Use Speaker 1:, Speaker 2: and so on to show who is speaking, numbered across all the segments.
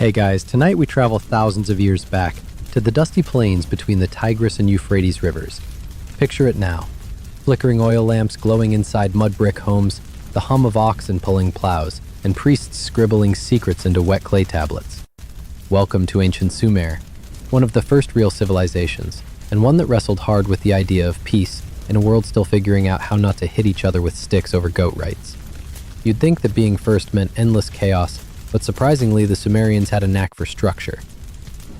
Speaker 1: Hey guys, tonight we travel thousands of years back to the dusty plains between the Tigris and Euphrates rivers. Picture it now. Flickering oil lamps glowing inside mud brick homes, the hum of oxen pulling plows, and priests scribbling secrets into wet clay tablets. Welcome to ancient Sumer, one of the first real civilizations, and one that wrestled hard with the idea of peace in a world still figuring out how not to hit each other with sticks over goat rights. You'd think that being first meant endless chaos, but surprisingly, the Sumerians had a knack for structure.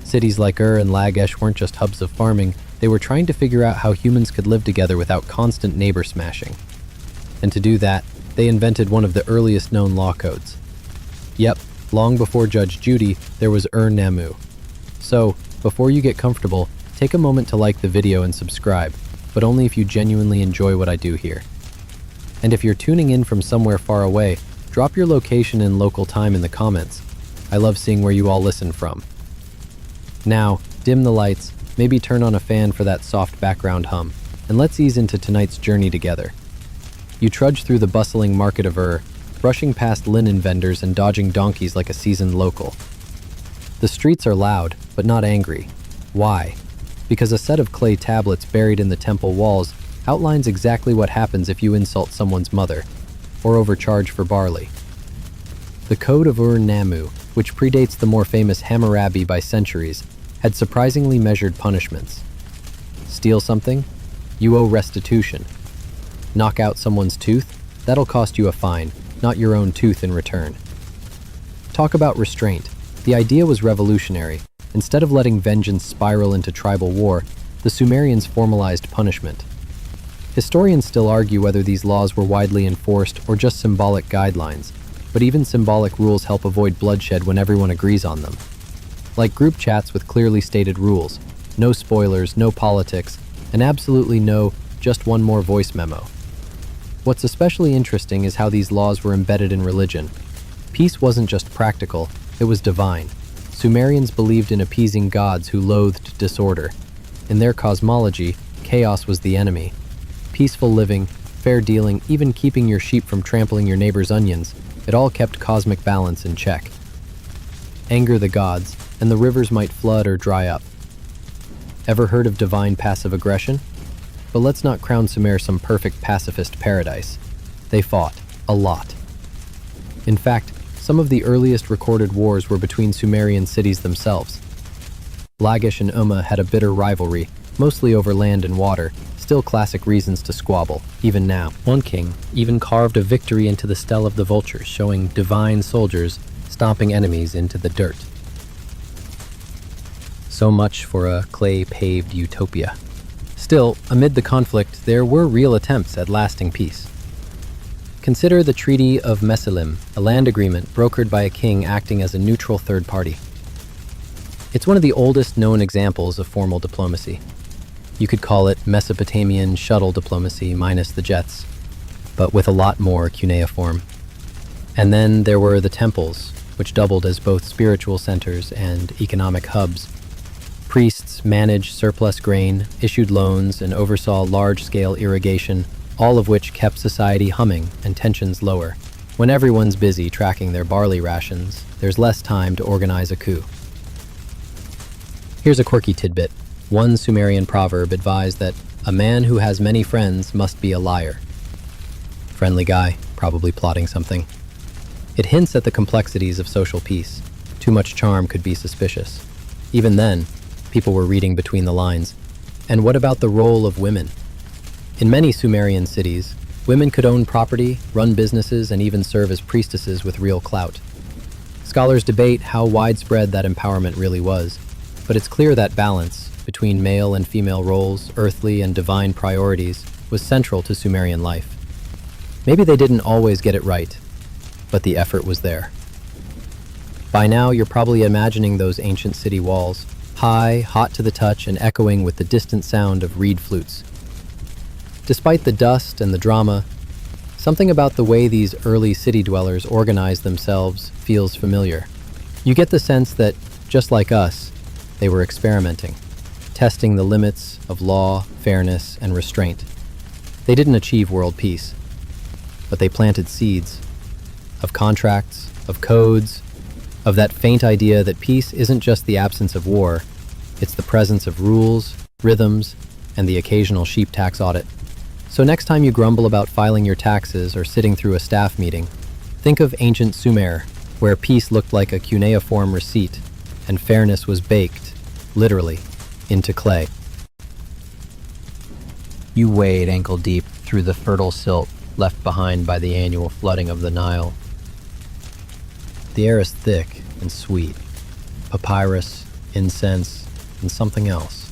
Speaker 1: Cities like Ur and Lagash weren't just hubs of farming, they were trying to figure out how humans could live together without constant neighbor smashing. And to do that, they invented one of the earliest known law codes. Yep, long before Judge Judy, there was Ur-Nammu. So, before you get comfortable, take a moment to like the video and subscribe, but only if you genuinely enjoy what I do here. And if you're tuning in from somewhere far away, drop your location and local time in the comments. I love seeing where you all listen from. Now, dim the lights, maybe turn on a fan for that soft background hum, and let's ease into tonight's journey together. You trudge through the bustling market of Ur, brushing past linen vendors and dodging donkeys like a seasoned local. The streets are loud, but not angry. Why? Because a set of clay tablets buried in the temple walls outlines exactly what happens if you insult someone's mother, or overcharge for barley. The Code of Ur-Nammu, which predates the more famous Hammurabi by centuries, had surprisingly measured punishments. Steal something? You owe restitution. Knock out someone's tooth? That'll cost you a fine, not your own tooth in return. Talk about restraint. The idea was revolutionary. Instead of letting vengeance spiral into tribal war, the Sumerians formalized punishment. Historians still argue whether these laws were widely enforced or just symbolic guidelines, but even symbolic rules help avoid bloodshed when everyone agrees on them. Like group chats with clearly stated rules, no spoilers, no politics, and absolutely no just one more voice memo. What's especially interesting is how these laws were embedded in religion. Peace wasn't just practical, it was divine. Sumerians believed in appeasing gods who loathed disorder. In their cosmology, chaos was the enemy. Peaceful living, fair dealing, even keeping your sheep from trampling your neighbor's onions, it all kept cosmic balance in check. Anger the gods, and the rivers might flood or dry up. Ever heard of divine passive aggression? But let's not crown Sumer some perfect pacifist paradise. They fought, a lot. In fact, some of the earliest recorded wars were between Sumerian cities themselves. Lagash and Umma had a bitter rivalry, mostly over land and water, still classic reasons to squabble, even now. One king even carved a victory into the stele of the vultures, showing divine soldiers stomping enemies into the dirt. So much for a clay-paved utopia. Still, amid the conflict, there were real attempts at lasting peace. Consider the Treaty of Mesilim, a land agreement brokered by a king acting as a neutral third party. It's one of the oldest known examples of formal diplomacy. You could call it Mesopotamian shuttle diplomacy minus the jets, but with a lot more cuneiform. And then there were the temples, which doubled as both spiritual centers and economic hubs. Priests managed surplus grain, issued loans, and oversaw large-scale irrigation, all of which kept society humming and tensions lower. When everyone's busy tracking their barley rations, there's less time to organize a coup. Here's a quirky tidbit. One Sumerian proverb advised that a man who has many friends must be a liar. Friendly guy, probably plotting something. It hints at the complexities of social peace. Too much charm could be suspicious. Even then, people were reading between the lines. And what about the role of women? In many Sumerian cities, women could own property, run businesses, and even serve as priestesses with real clout. Scholars debate how widespread that empowerment really was, but it's clear that balance between male and female roles, earthly and divine priorities, was central to Sumerian life. Maybe they didn't always get it right, but the effort was there. By now, you're probably imagining those ancient city walls, high, hot to the touch, and echoing with the distant sound of reed flutes. Despite the dust and the drama, something about the way these early city dwellers organized themselves feels familiar. You get the sense that, just like us, they were experimenting, testing the limits of law, fairness, and restraint. They didn't achieve world peace, but they planted seeds of contracts, of codes, of that faint idea that peace isn't just the absence of war, it's the presence of rules, rhythms, and the occasional sheep tax audit. So next time you grumble about filing your taxes or sitting through a staff meeting, think of ancient Sumer, where peace looked like a cuneiform receipt and fairness was baked, literally, into clay. You wade ankle-deep through the fertile silt left behind by the annual flooding of the Nile. The air is thick and sweet, papyrus, incense, and something else.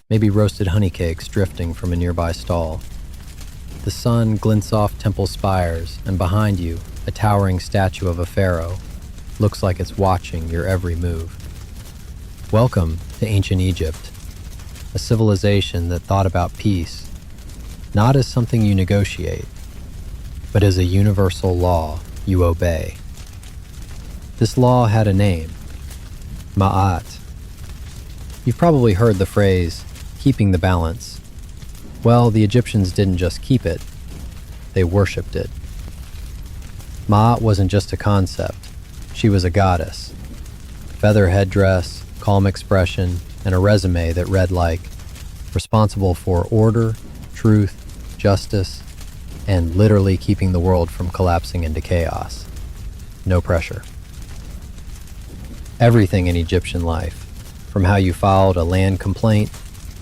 Speaker 1: Maybe roasted honey cakes drifting from a nearby stall. The sun glints off temple spires, and behind you, a towering statue of a pharaoh looks like it's watching your every move. Welcome to ancient Egypt, a civilization that thought about peace, not as something you negotiate, but as a universal law you obey. This law had a name, Ma'at. You've probably heard the phrase, keeping the balance. Well, the Egyptians didn't just keep it, they worshipped it. Ma'at wasn't just a concept, she was a goddess. Feather headdress, calm expression, and a resume that read like, responsible for order, truth, justice, and literally keeping the world from collapsing into chaos. No pressure. Everything in Egyptian life, from how you filed a land complaint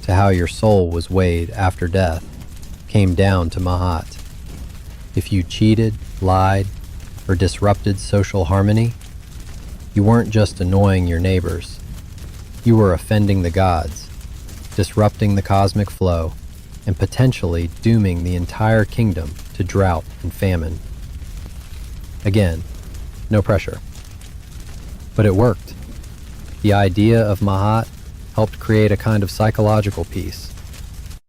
Speaker 1: to how your soul was weighed after death, came down to Ma'at. If you cheated, lied, or disrupted social harmony, you weren't just annoying your neighbors. You were offending the gods, disrupting the cosmic flow, and potentially dooming the entire kingdom to drought and famine. Again, no pressure. But it worked. The idea of Ma'at helped create a kind of psychological peace.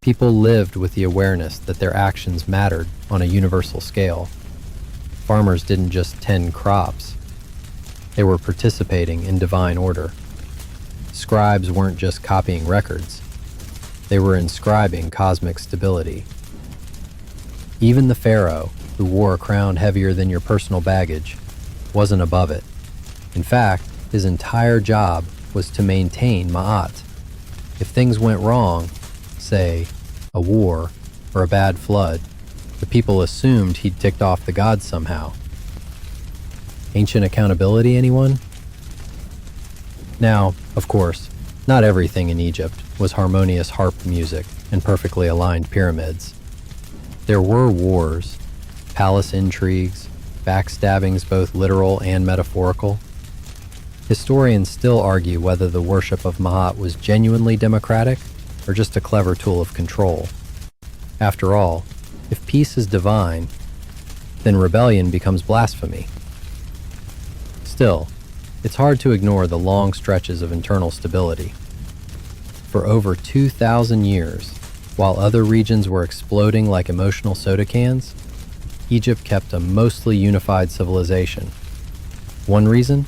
Speaker 1: People lived with the awareness that their actions mattered on a universal scale. Farmers didn't just tend crops. They were participating in divine order. Scribes weren't just copying records. They were inscribing cosmic stability. Even the pharaoh, who wore a crown heavier than your personal baggage, wasn't above it. In fact, his entire job was to maintain Ma'at. If things went wrong, say, a war or a bad flood, the people assumed he'd ticked off the gods somehow. Ancient accountability, anyone? Now, of course, not everything in Egypt was harmonious harp music and perfectly aligned pyramids. There were wars, palace intrigues, backstabbings both literal and metaphorical. Historians still argue whether the worship of Ma'at was genuinely democratic or just a clever tool of control. After all, if peace is divine, then rebellion becomes blasphemy. Still, it's hard to ignore the long stretches of internal stability. For over 2,000 years, while other regions were exploding like emotional soda cans, Egypt kept a mostly unified civilization. One reason?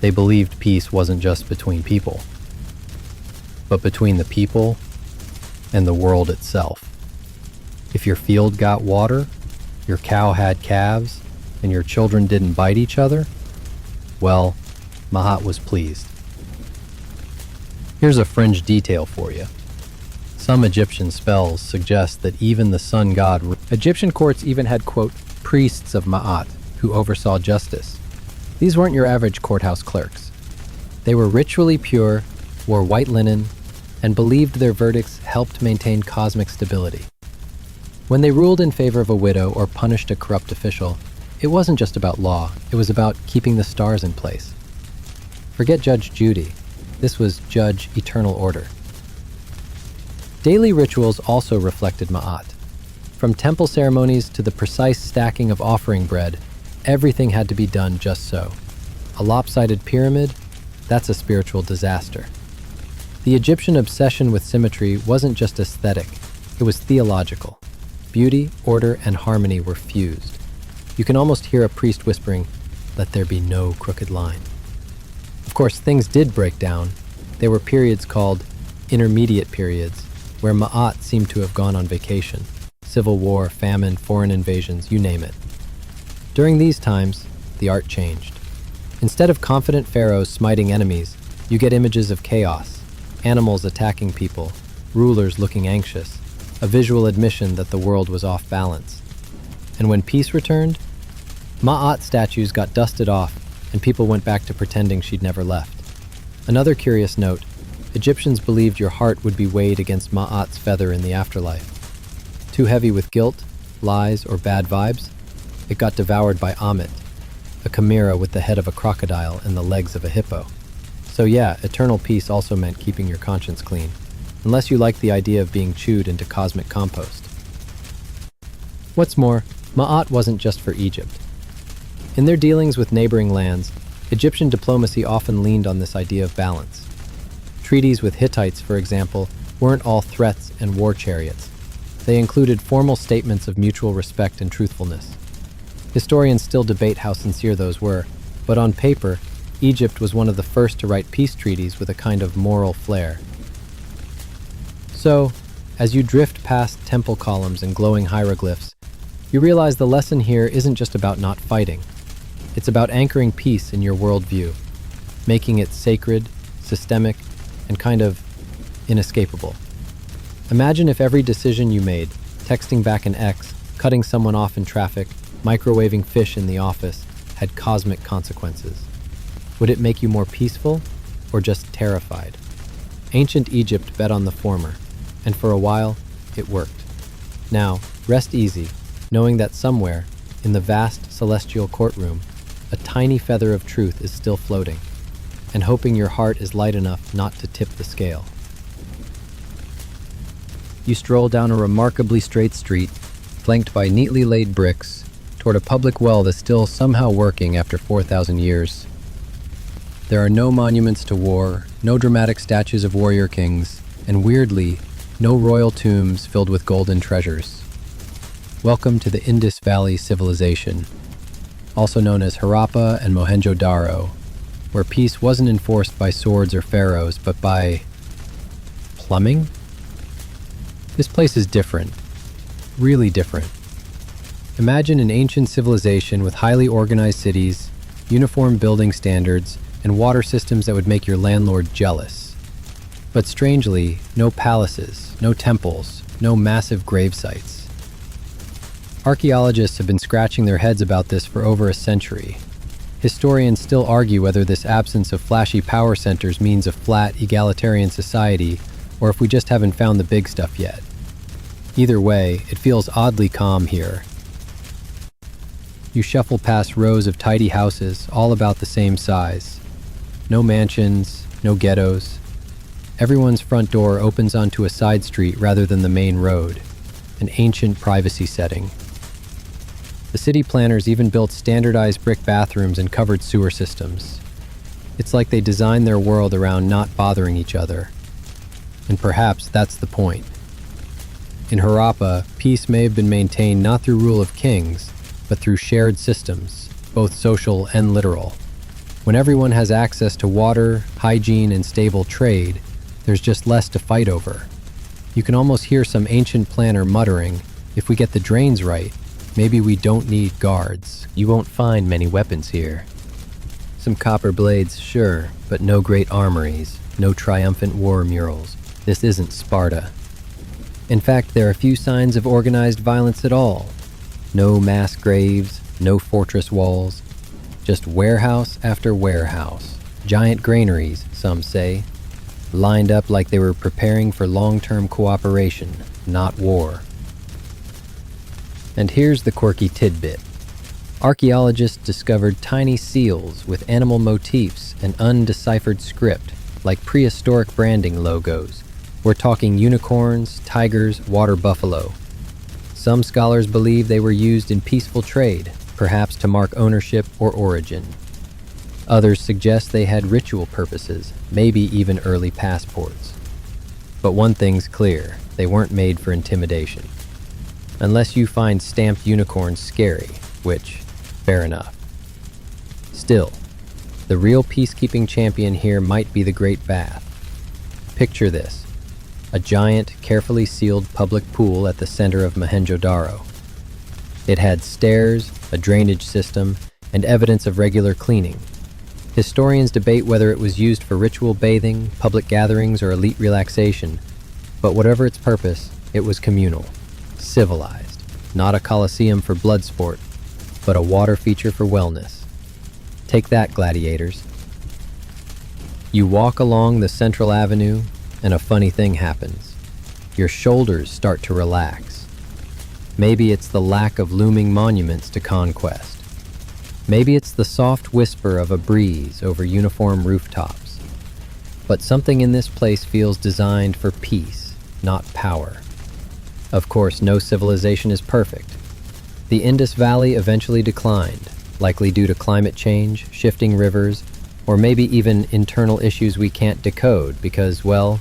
Speaker 1: They believed peace wasn't just between people, but between the people and the world itself. If your field got water, your cow had calves, and your children didn't bite each other, well, Ma'at was pleased. Here's a fringe detail for you. Some Egyptian spells suggest that even the sun god... Egyptian courts even had, quote, priests of Ma'at who oversaw justice. These weren't your average courthouse clerks. They were ritually pure, wore white linen, and believed their verdicts helped maintain cosmic stability. When they ruled in favor of a widow or punished a corrupt official, it wasn't just about law, it was about keeping the stars in place. Forget Judge Judy. This was Judge Eternal Order. Daily rituals also reflected Ma'at. From temple ceremonies to the precise stacking of offering bread, everything had to be done just so. A lopsided pyramid? That's a spiritual disaster. The Egyptian obsession with symmetry wasn't just aesthetic, it was theological. Beauty, order, and harmony were fused. You can almost hear a priest whispering, "Let there be no crooked line." Of course, things did break down. There were periods called intermediate periods, where Ma'at seemed to have gone on vacation. Civil war, famine, foreign invasions, you name it. During these times, the art changed. Instead of confident pharaohs smiting enemies, you get images of chaos, animals attacking people, rulers looking anxious, a visual admission that the world was off balance. And when peace returned, Ma'at statues got dusted off and people went back to pretending she'd never left. Another curious note, Egyptians believed your heart would be weighed against Ma'at's feather in the afterlife. Too heavy with guilt, lies, or bad vibes, it got devoured by Amit, a chimera with the head of a crocodile and the legs of a hippo. So yeah, eternal peace also meant keeping your conscience clean, unless you liked the idea of being chewed into cosmic compost. What's more, Ma'at wasn't just for Egypt. In their dealings with neighboring lands, Egyptian diplomacy often leaned on this idea of balance. Treaties with Hittites, for example, weren't all threats and war chariots. They included formal statements of mutual respect and truthfulness. Historians still debate how sincere those were, but on paper, Egypt was one of the first to write peace treaties with a kind of moral flair. So, as you drift past temple columns and glowing hieroglyphs, you realize the lesson here isn't just about not fighting. It's about anchoring peace in your worldview, making it sacred, systemic, and kind of inescapable. Imagine if every decision you made, texting back an ex, cutting someone off in traffic, microwaving fish in the office, had cosmic consequences. Would it make you more peaceful or just terrified? Ancient Egypt bet on the former, and for a while, it worked. Now, rest easy, knowing that somewhere, in the vast celestial courtroom, a tiny feather of truth is still floating, and hoping your heart is light enough not to tip the scale. You stroll down a remarkably straight street, flanked by neatly laid bricks, toward a public well that's still somehow working after 4,000 years. There are no monuments to war, no dramatic statues of warrior kings, and weirdly, no royal tombs filled with golden treasures. Welcome to the Indus Valley Civilization, also known as Harappa and Mohenjo-Daro, where peace wasn't enforced by swords or pharaohs, but by plumbing? This place is different, really different. Imagine an ancient civilization with highly organized cities, uniform building standards, and water systems that would make your landlord jealous. But strangely, no palaces, no temples, no massive grave sites. Archaeologists have been scratching their heads about this for over a century. Historians still argue whether this absence of flashy power centers means a flat, egalitarian society, or if we just haven't found the big stuff yet. Either way, it feels oddly calm here. You shuffle past rows of tidy houses, all about the same size. No mansions, no ghettos. Everyone's front door opens onto a side street rather than the main road, an ancient privacy setting. The city planners even built standardized brick bathrooms and covered sewer systems. It's like they designed their world around not bothering each other. And perhaps that's the point. In Harappa, peace may have been maintained not through rule of kings, but through shared systems, both social and literal. When everyone has access to water, hygiene, and stable trade, there's just less to fight over. You can almost hear some ancient planner muttering, if we get the drains right, maybe we don't need guards. You won't find many weapons here. Some copper blades, sure, but no great armories, no triumphant war murals. This isn't Sparta. In fact, there are few signs of organized violence at all. No mass graves, no fortress walls, just warehouse after warehouse. Giant granaries, some say, lined up like they were preparing for long-term cooperation, not war. And here's the quirky tidbit. Archaeologists discovered tiny seals with animal motifs and undeciphered script, like prehistoric branding logos. We're talking unicorns, tigers, water buffalo. Some scholars believe they were used in peaceful trade, perhaps to mark ownership or origin. Others suggest they had ritual purposes, maybe even early passports. But one thing's clear, they weren't made for intimidation. Unless you find stamped unicorns scary, which, fair enough. Still, the real peacekeeping champion here might be the Great Bath. Picture this. A giant, carefully sealed public pool at the center of Mohenjo-Daro. It had stairs, a drainage system, and evidence of regular cleaning. Historians debate whether it was used for ritual bathing, public gatherings, or elite relaxation, but whatever its purpose, it was communal, civilized, not a coliseum for blood sport, but a water feature for wellness. Take that, gladiators. You walk along the central avenue, and a funny thing happens. Your shoulders start to relax. Maybe it's the lack of looming monuments to conquest. Maybe it's the soft whisper of a breeze over uniform rooftops. But something in this place feels designed for peace, not power. Of course, no civilization is perfect. The Indus Valley eventually declined, likely due to climate change, shifting rivers, or maybe even internal issues we can't decode because, well,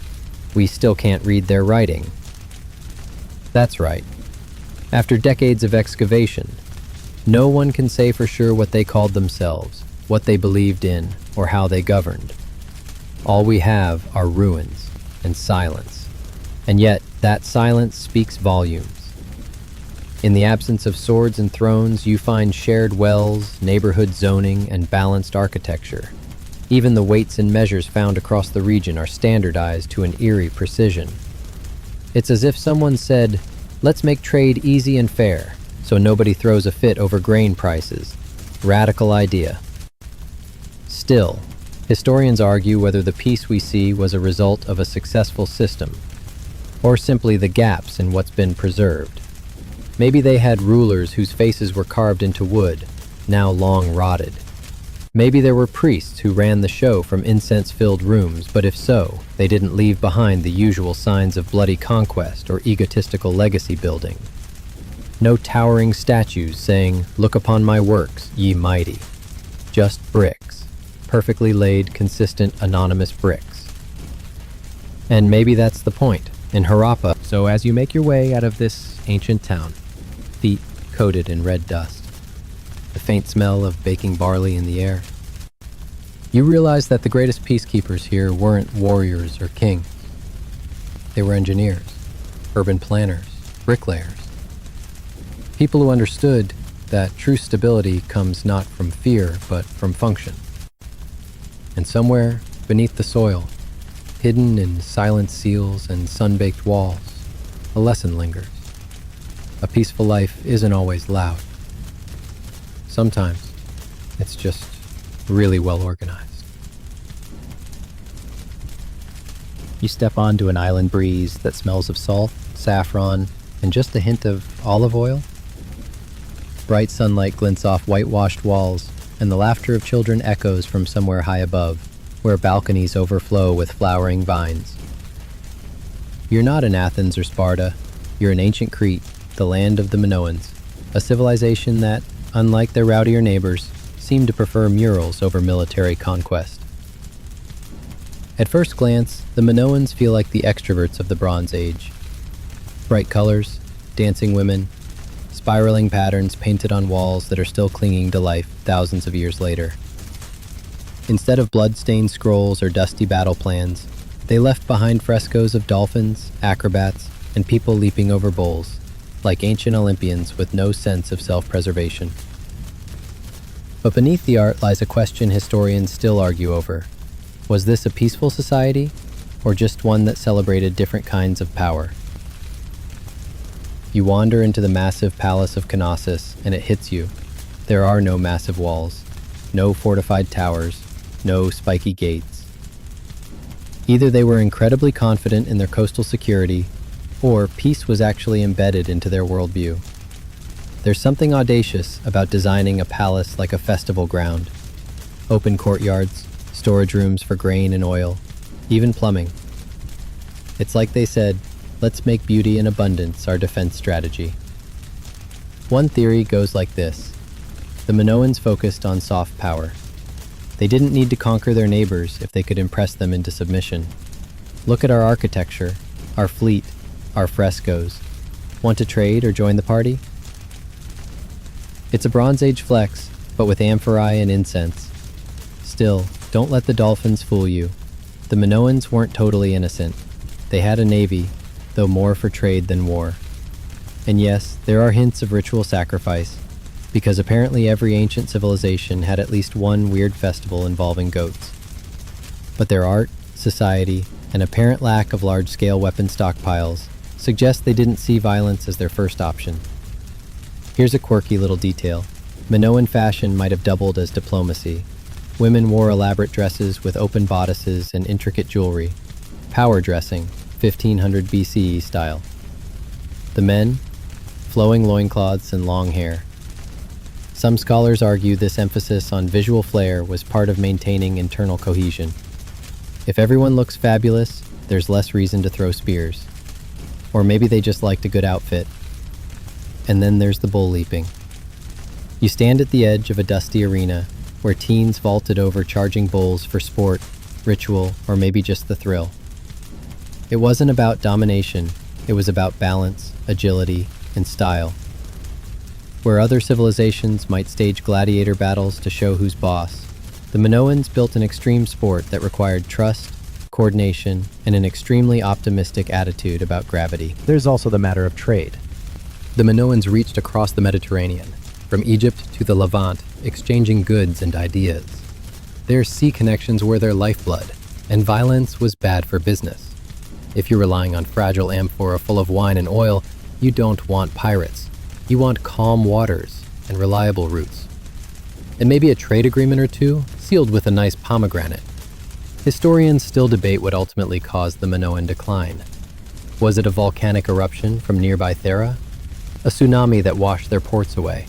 Speaker 1: we still can't read their writing. That's right. After decades of excavation, no one can say for sure what they called themselves, what they believed in, or how they governed. All we have are ruins and silence. And yet, that silence speaks volumes. In the absence of swords and thrones, you find shared wells, neighborhood zoning, and balanced architecture. Even the weights and measures found across the region are standardized to an eerie precision. It's as if someone said, "Let's make trade easy and fair, so nobody throws a fit over grain prices." Radical idea. Still, historians argue whether the peace we see was a result of a successful system, or simply the gaps in what's been preserved. Maybe they had rulers whose faces were carved into wood, now long rotted. Maybe there were priests who ran the show from incense-filled rooms, but if so, they didn't leave behind the usual signs of bloody conquest or egotistical legacy building. No towering statues saying, "Look upon my works, ye mighty." Just bricks, perfectly laid, consistent, anonymous bricks. And maybe that's the point in Harappa. So as you make your way out of this ancient town, feet coated in red dust, the faint smell of baking barley in the air, you realize that the greatest peacekeepers here weren't warriors or kings. They were engineers, urban planners, bricklayers. People who understood that true stability comes not from fear, but from function. And somewhere beneath the soil, hidden in silent seals and sun-baked walls, a lesson lingers. A peaceful life isn't always loud. Sometimes it's just really well organized. You step onto an island breeze that smells of salt, saffron, and just a hint of olive oil. Bright sunlight glints off whitewashed walls, and the laughter of children echoes from somewhere high above, where balconies overflow with flowering vines. You're not in Athens or Sparta. You're in ancient Crete, the land of the Minoans, a civilization that, unlike their rowdier neighbors, seem to prefer murals over military conquest. At first glance, the Minoans feel like the extroverts of the Bronze Age. Bright colors, dancing women, spiraling patterns painted on walls that are still clinging to life thousands of years later. Instead of blood-stained scrolls or dusty battle plans, they left behind frescoes of dolphins, acrobats, and people leaping over bowls, like ancient Olympians with no sense of self-preservation. But beneath the art lies a question historians still argue over. Was this a peaceful society, or just one that celebrated different kinds of power? You wander into the massive palace of Knossos, and it hits you. There are no massive walls, no fortified towers, no spiky gates. Either they were incredibly confident in their coastal security, or peace was actually embedded into their worldview. There's something audacious about designing a palace like a festival ground. Open courtyards, storage rooms for grain and oil, even plumbing. It's like they said, let's make beauty and abundance our defense strategy. One theory goes like this. The Minoans focused on soft power. They didn't need to conquer their neighbors if they could impress them into submission. Look at our architecture, our fleet, our frescoes. Want to trade or join the party? It's a Bronze Age flex, but with amphorae and incense. Still, don't let the dolphins fool you. The Minoans weren't totally innocent. They had a navy, though more for trade than war. And yes, there are hints of ritual sacrifice. because apparently every ancient civilization had at least one weird festival involving goats. But their art, society, and apparent lack of large-scale weapon stockpiles suggest they didn't see violence as their first option. Here's a quirky little detail. Minoan fashion might have doubled as diplomacy. Women wore elaborate dresses with open bodices and intricate jewelry. Power dressing, 1500 BCE style. The men, flowing loincloths and long hair. Some scholars argue this emphasis on visual flair was part of maintaining internal cohesion. If everyone looks fabulous, there's less reason to throw spears. Or maybe they just liked a good outfit. And then there's the bull leaping. You stand at the edge of a dusty arena where teens vaulted over charging bulls for sport, ritual, or maybe just the thrill. It wasn't about domination, it was about balance, agility, and style. Where other civilizations might stage gladiator battles to show who's boss, the Minoans built an extreme sport that required trust, coordination, and an extremely optimistic attitude about gravity.
Speaker 2: There's also the matter of trade.
Speaker 1: The Minoans reached across the Mediterranean, from Egypt to the Levant, exchanging goods and ideas. Their sea connections were their lifeblood, and violence was bad for business. If you're relying on fragile amphora full of wine and oil, you don't want pirates. You want calm waters and reliable routes. And maybe a trade agreement or two, sealed with a nice pomegranate. Historians still debate what ultimately caused the Minoan decline. Was it a volcanic eruption from nearby Thera? A tsunami that washed their ports away?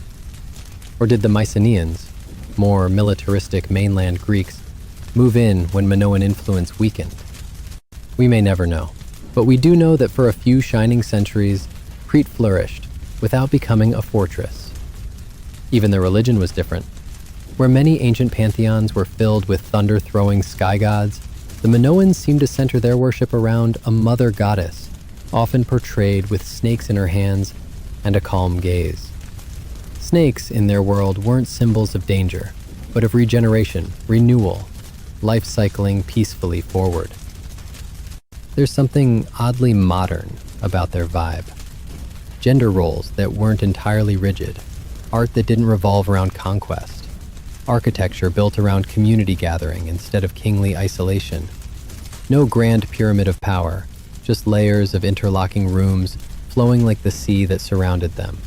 Speaker 1: Or did the Mycenaeans, more militaristic mainland Greeks, move in when Minoan influence weakened? We may never know, but we do know that for a few shining centuries, Crete flourished without becoming a fortress. Even their religion was different. Where many ancient pantheons were filled with thunder-throwing sky gods, the Minoans seemed to center their worship around a mother goddess, often portrayed with snakes in her hands and a calm gaze. Snakes, in their world, weren't symbols of danger, but of regeneration, renewal, life cycling peacefully forward. There's something oddly modern about their vibe. Gender roles that weren't entirely rigid, art that didn't revolve around conquest, architecture built around community gathering instead of kingly isolation. No grand pyramid of power, just layers of interlocking rooms flowing like the sea that surrounded them.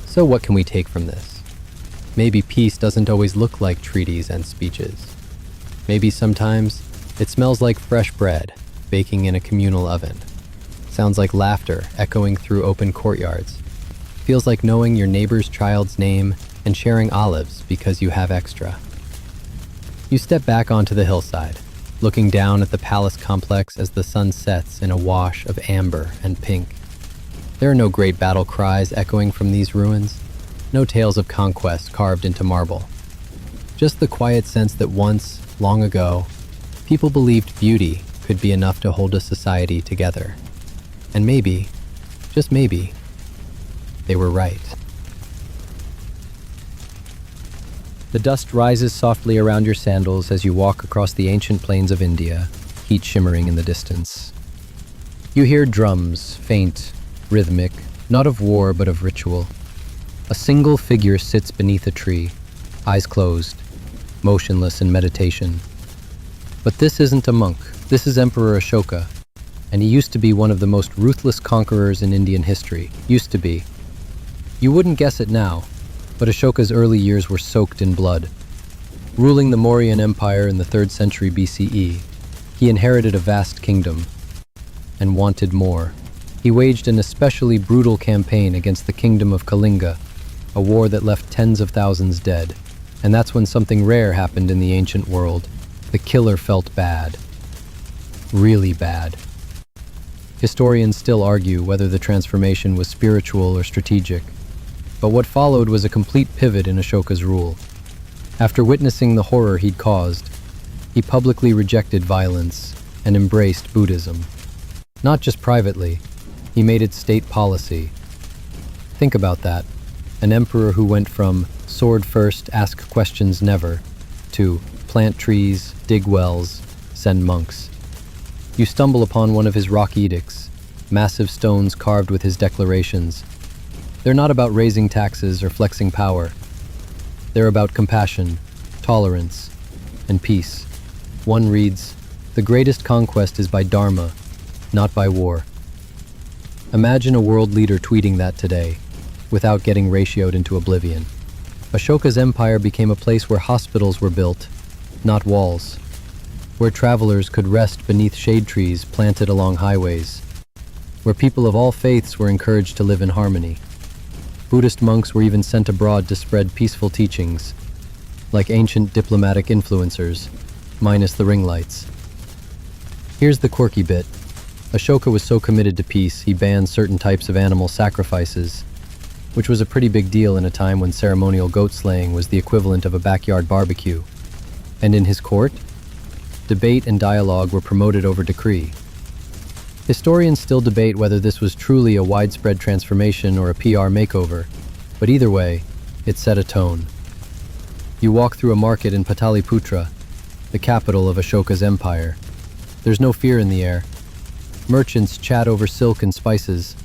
Speaker 1: So what can we take from this? Maybe peace doesn't always look like treaties and speeches. Maybe sometimes it smells like fresh bread baking in a communal oven. Sounds like laughter echoing through open courtyards. Feels like knowing your neighbor's child's name and sharing olives because you have extra. You step back onto the hillside, looking down at the palace complex as the sun sets in a wash of amber and pink. There are no great battle cries echoing from these ruins, no tales of conquest carved into marble. Just the quiet sense that once, long ago, people believed beauty could be enough to hold a society together. And maybe, just maybe, they were right. The dust rises softly around your sandals as you walk across the ancient plains of India, heat shimmering in the distance. You hear drums, faint, rhythmic, not of war but of ritual. A single figure sits beneath a tree, eyes closed, motionless in meditation. But this isn't a monk, this is Emperor Ashoka, and he used to be one of the most ruthless conquerors in Indian history. Used to be. You wouldn't guess it now, but Ashoka's early years were soaked in blood. Ruling the Mauryan Empire in the 3rd century BCE, he inherited a vast kingdom and wanted more. He waged an especially brutal campaign against the kingdom of Kalinga, a war that left tens of thousands dead. And that's when something rare happened in the ancient world. The killer felt bad. Really bad. Historians still argue whether the transformation was spiritual or strategic, but what followed was a complete pivot in Ashoka's rule. After witnessing the horror he'd caused, he publicly rejected violence and embraced Buddhism. Not just privately, he made it state policy. Think about that. An emperor who went from sword first, ask questions never, to plant trees, dig wells, send monks. You stumble upon one of his rock edicts, massive stones carved with his declarations. They're not about raising taxes or flexing power. They're about compassion, tolerance, and peace. One reads, "The greatest conquest is by dharma, not by war." Imagine a world leader tweeting that today, without getting ratioed into oblivion. Ashoka's empire became a place where hospitals were built, not walls, where travelers could rest beneath shade trees planted along highways, where people of all faiths were encouraged to live in harmony. Buddhist monks were even sent abroad to spread peaceful teachings, like ancient diplomatic influencers, minus the ring lights. Here's the quirky bit. Ashoka was so committed to peace, he banned certain types of animal sacrifices, which was a pretty big deal in a time when ceremonial goat slaying was the equivalent of a backyard barbecue. And in his court, debate and dialogue were promoted over decree. Historians still debate whether this was truly a widespread transformation or a PR makeover, but either way, it set a tone. You walk through a market in Pataliputra, the capital of Ashoka's empire. There's no fear in the air. Merchants chat over silk and spices.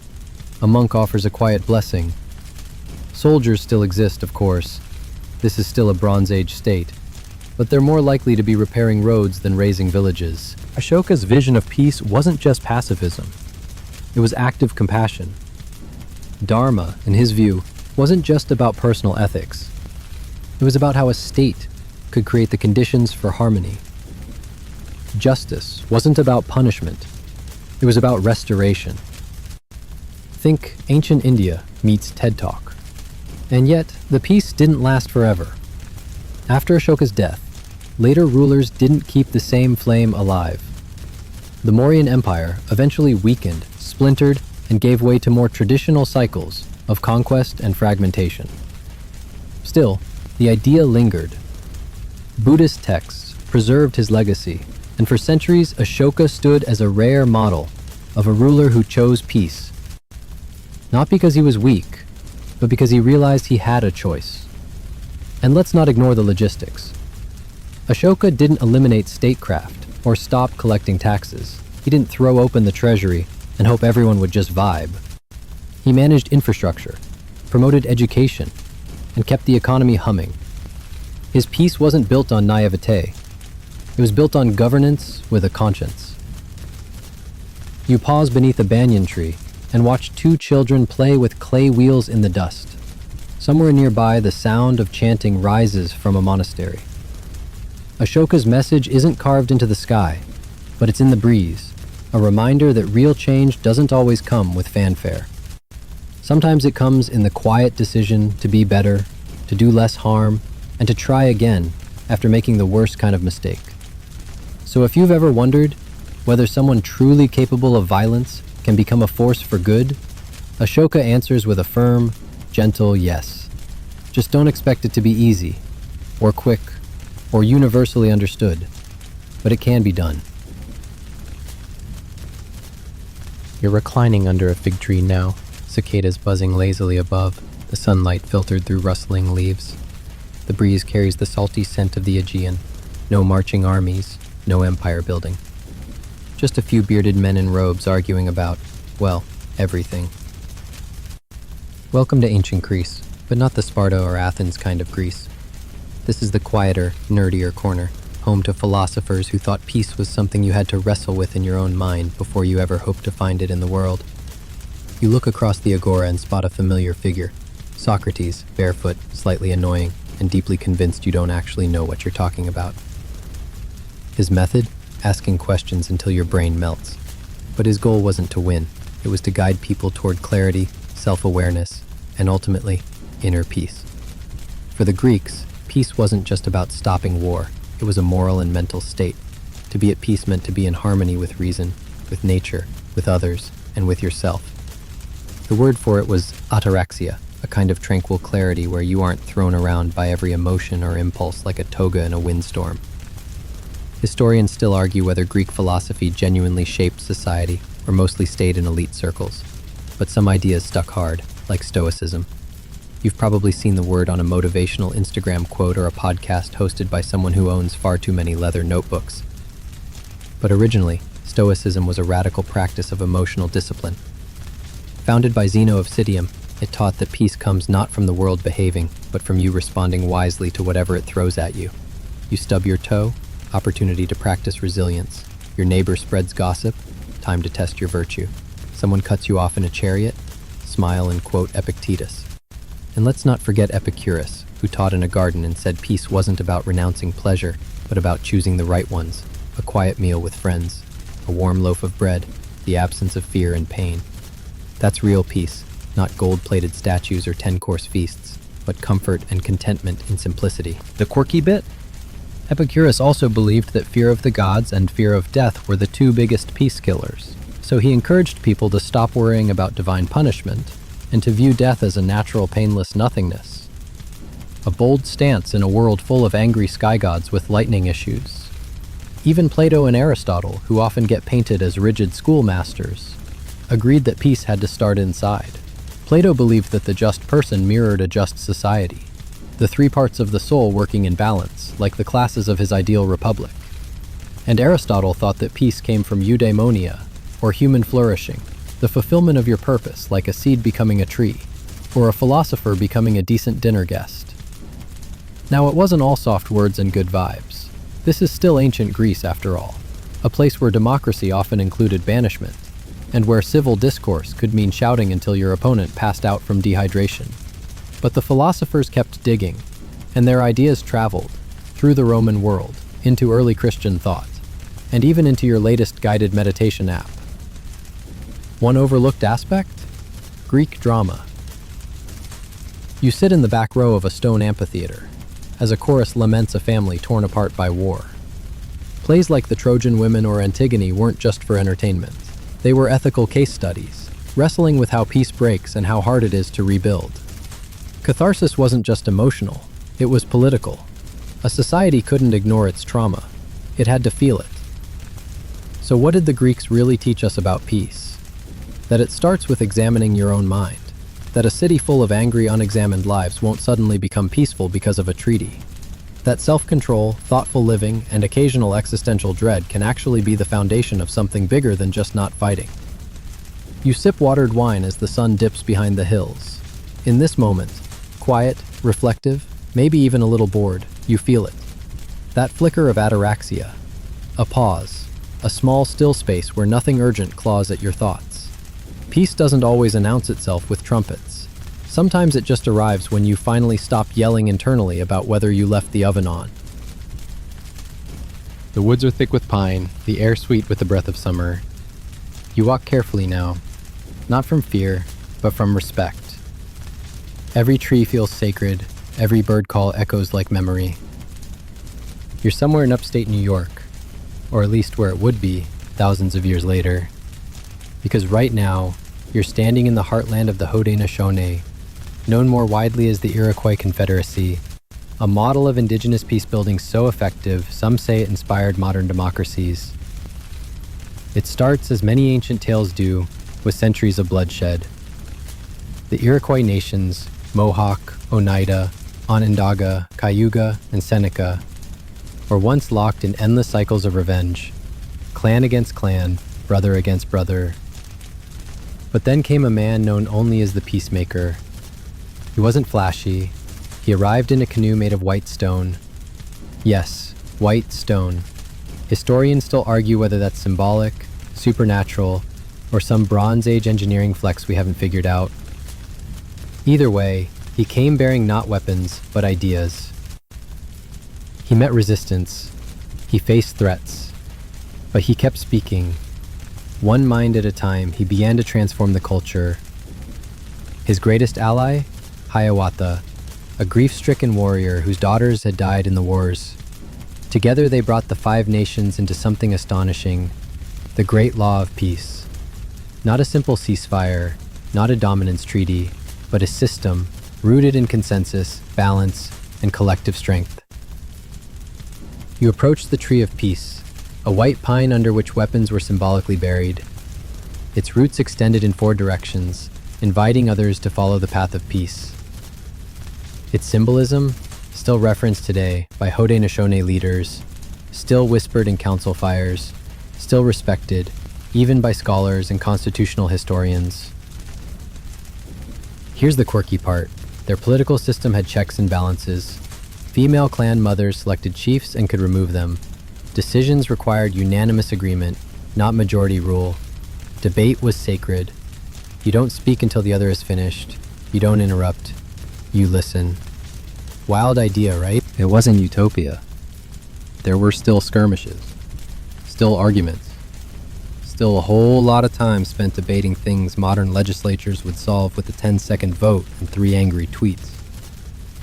Speaker 1: A monk offers a quiet blessing. Soldiers still exist, of course. This is still a Bronze Age state, but they're more likely to be repairing roads than raising villages. Ashoka's vision of peace wasn't just pacifism. It was active compassion. Dharma, in his view, wasn't just about personal ethics. It was about how a state could create the conditions for harmony. Justice wasn't about punishment. It was about restoration. Think ancient India meets TED Talk. And yet, the peace didn't last forever. After Ashoka's death, later rulers didn't keep the same flame alive. The Mauryan Empire eventually weakened, splintered, and gave way to more traditional cycles of conquest and fragmentation. Still, the idea lingered. Buddhist texts preserved his legacy, and for centuries Ashoka stood as a rare model of a ruler who chose peace. Not because he was weak, but because he realized he had a choice. And let's not ignore the logistics. Ashoka didn't eliminate statecraft or stop collecting taxes. He didn't throw open the treasury and hope everyone would just vibe. He managed infrastructure, promoted education, and kept the economy humming. His peace wasn't built on naivete. It was built on governance with a conscience. You pause beneath a banyan tree and watch two children play with clay wheels in the dust. Somewhere nearby, the sound of chanting rises from a monastery. Ashoka's message isn't carved into the sky, but it's in the breeze, a reminder that real change doesn't always come with fanfare. Sometimes it comes in the quiet decision to be better, to do less harm, and to try again after making the worst kind of mistake. So if you've ever wondered whether someone truly capable of violence can become a force for good, Ashoka answers with a firm, gentle yes. Just don't expect it to be easy, or quick, or universally understood, but it can be done. You're reclining under a fig tree now, cicadas buzzing lazily above, the sunlight filtered through rustling leaves. The breeze carries the salty scent of the Aegean. No marching armies, no empire building. Just a few bearded men in robes arguing about, well, everything. Welcome to ancient Greece, but not the Sparta or Athens kind of Greece. This is the quieter, nerdier corner, home to philosophers who thought peace was something you had to wrestle with in your own mind before you ever hoped to find it in the world. You look across the agora and spot a familiar figure. Socrates, barefoot, slightly annoying, and deeply convinced you don't actually know what you're talking about. His method? Asking questions until your brain melts. But his goal wasn't to win. It was to guide people toward clarity, self-awareness, and ultimately, inner peace. For the Greeks, peace wasn't just about stopping war. It was a moral and mental state. To be at peace meant to be in harmony with reason, with nature, with others, and with yourself. The word for it was ataraxia, a kind of tranquil clarity where you aren't thrown around by every emotion or impulse like a toga in a windstorm. Historians still argue whether Greek philosophy genuinely shaped society or mostly stayed in elite circles. But some ideas stuck hard, like Stoicism. You've probably seen the word on a motivational Instagram quote or a podcast hosted by someone who owns far too many leather notebooks. But originally, Stoicism was a radical practice of emotional discipline. Founded by Zeno of Citium, It taught that peace comes not from the world behaving, but from you responding wisely to whatever it throws at you. You stub your toe, opportunity to practice resilience. Your neighbor spreads gossip, time to test your virtue. Someone cuts you off in a chariot, smile and quote Epictetus. And let's not forget Epicurus, who taught in a garden and said peace wasn't about renouncing pleasure, but about choosing the right ones, a quiet meal with friends, a warm loaf of bread, the absence of fear and pain. That's real peace, not gold-plated statues or 10-course feasts, but comfort and contentment in simplicity. The quirky bit? Epicurus also believed that fear of the gods and fear of death were the two biggest peace killers, so he encouraged people to stop worrying about divine punishment and to view death as a natural, painless nothingness. A bold stance in a world full of angry sky gods with lightning issues. Even Plato and Aristotle, who often get painted as rigid schoolmasters, agreed that peace had to start inside. Plato believed that the just person mirrored a just society, the three parts of the soul working in balance, like the classes of his ideal republic. And Aristotle thought that peace came from eudaimonia, or human flourishing, the fulfillment of your purpose, like a seed becoming a tree, or a philosopher becoming a decent dinner guest. Now, it wasn't all soft words and good vibes. This is still ancient Greece, after all, a place where democracy often included banishment, and where civil discourse could mean shouting until your opponent passed out from dehydration. But the philosophers kept digging, and their ideas traveled through the Roman world, into early Christian thought, and even into your latest guided meditation app. One overlooked aspect? Greek drama. You sit in the back row of a stone amphitheater, as a chorus laments a family torn apart by war. Plays like The Trojan Women or Antigone weren't just for entertainment. They were ethical case studies, wrestling with how peace breaks and how hard it is to rebuild. Catharsis wasn't just emotional, it was political. A society couldn't ignore its trauma. It had to feel it. So what did the Greeks really teach us about peace? That it starts with examining your own mind. That a city full of angry, unexamined lives won't suddenly become peaceful because of a treaty. That self-control, thoughtful living, and occasional existential dread can actually be the foundation of something bigger than just not fighting. You sip watered wine as the sun dips behind the hills. In this moment, quiet, reflective, maybe even a little bored, you feel it. That flicker of ataraxia. A pause. A small, still space where nothing urgent claws at your thoughts. Peace doesn't always announce itself with trumpets. Sometimes it just arrives when you finally stop yelling internally about whether you left the oven on. The woods are thick with pine, the air sweet with the breath of summer. You walk carefully now, not from fear, but from respect. Every tree feels sacred, every bird call echoes like memory. You're somewhere in upstate New York, or at least where it would be thousands of years later. Because right now, you're standing in the heartland of the Haudenosaunee, known more widely as the Iroquois Confederacy, a model of indigenous peace-building so effective, some say it inspired modern democracies. It starts, as many ancient tales do, with centuries of bloodshed. The Iroquois nations, Mohawk, Oneida, Onondaga, Cayuga, and Seneca, were once locked in endless cycles of revenge, clan against clan, brother against brother. But then came a man known only as the Peacemaker. He wasn't flashy. He arrived in a canoe made of white stone. Yes, white stone. Historians still argue whether that's symbolic, supernatural, or some Bronze Age engineering flex we haven't figured out. Either way, he came bearing not weapons, but ideas. He met resistance. He faced threats. But he kept speaking. One mind at a time, he began to transform the culture. His greatest ally? Hiawatha, a grief-stricken warrior whose daughters had died in the wars. Together they brought the 5 nations into something astonishing, the Great Law of Peace. Not a simple ceasefire, not a dominance treaty, but a system rooted in consensus, balance, and collective strength. You approached the Tree of Peace, a white pine under which weapons were symbolically buried. Its roots extended in 4 directions, inviting others to follow the path of peace. Its symbolism, still referenced today by Haudenosaunee leaders, still whispered in council fires, still respected, even by scholars and constitutional historians. Here's the quirky part. Their political system had checks and balances. Female clan mothers selected chiefs and could remove them. Decisions required unanimous agreement, not majority rule. Debate was sacred. You don't speak until the other is finished. You don't interrupt. You listen. Wild idea, right? It wasn't utopia. There were still skirmishes, still arguments, still a whole lot of time spent debating things modern legislatures would solve with a 10-second vote and 3 angry tweets.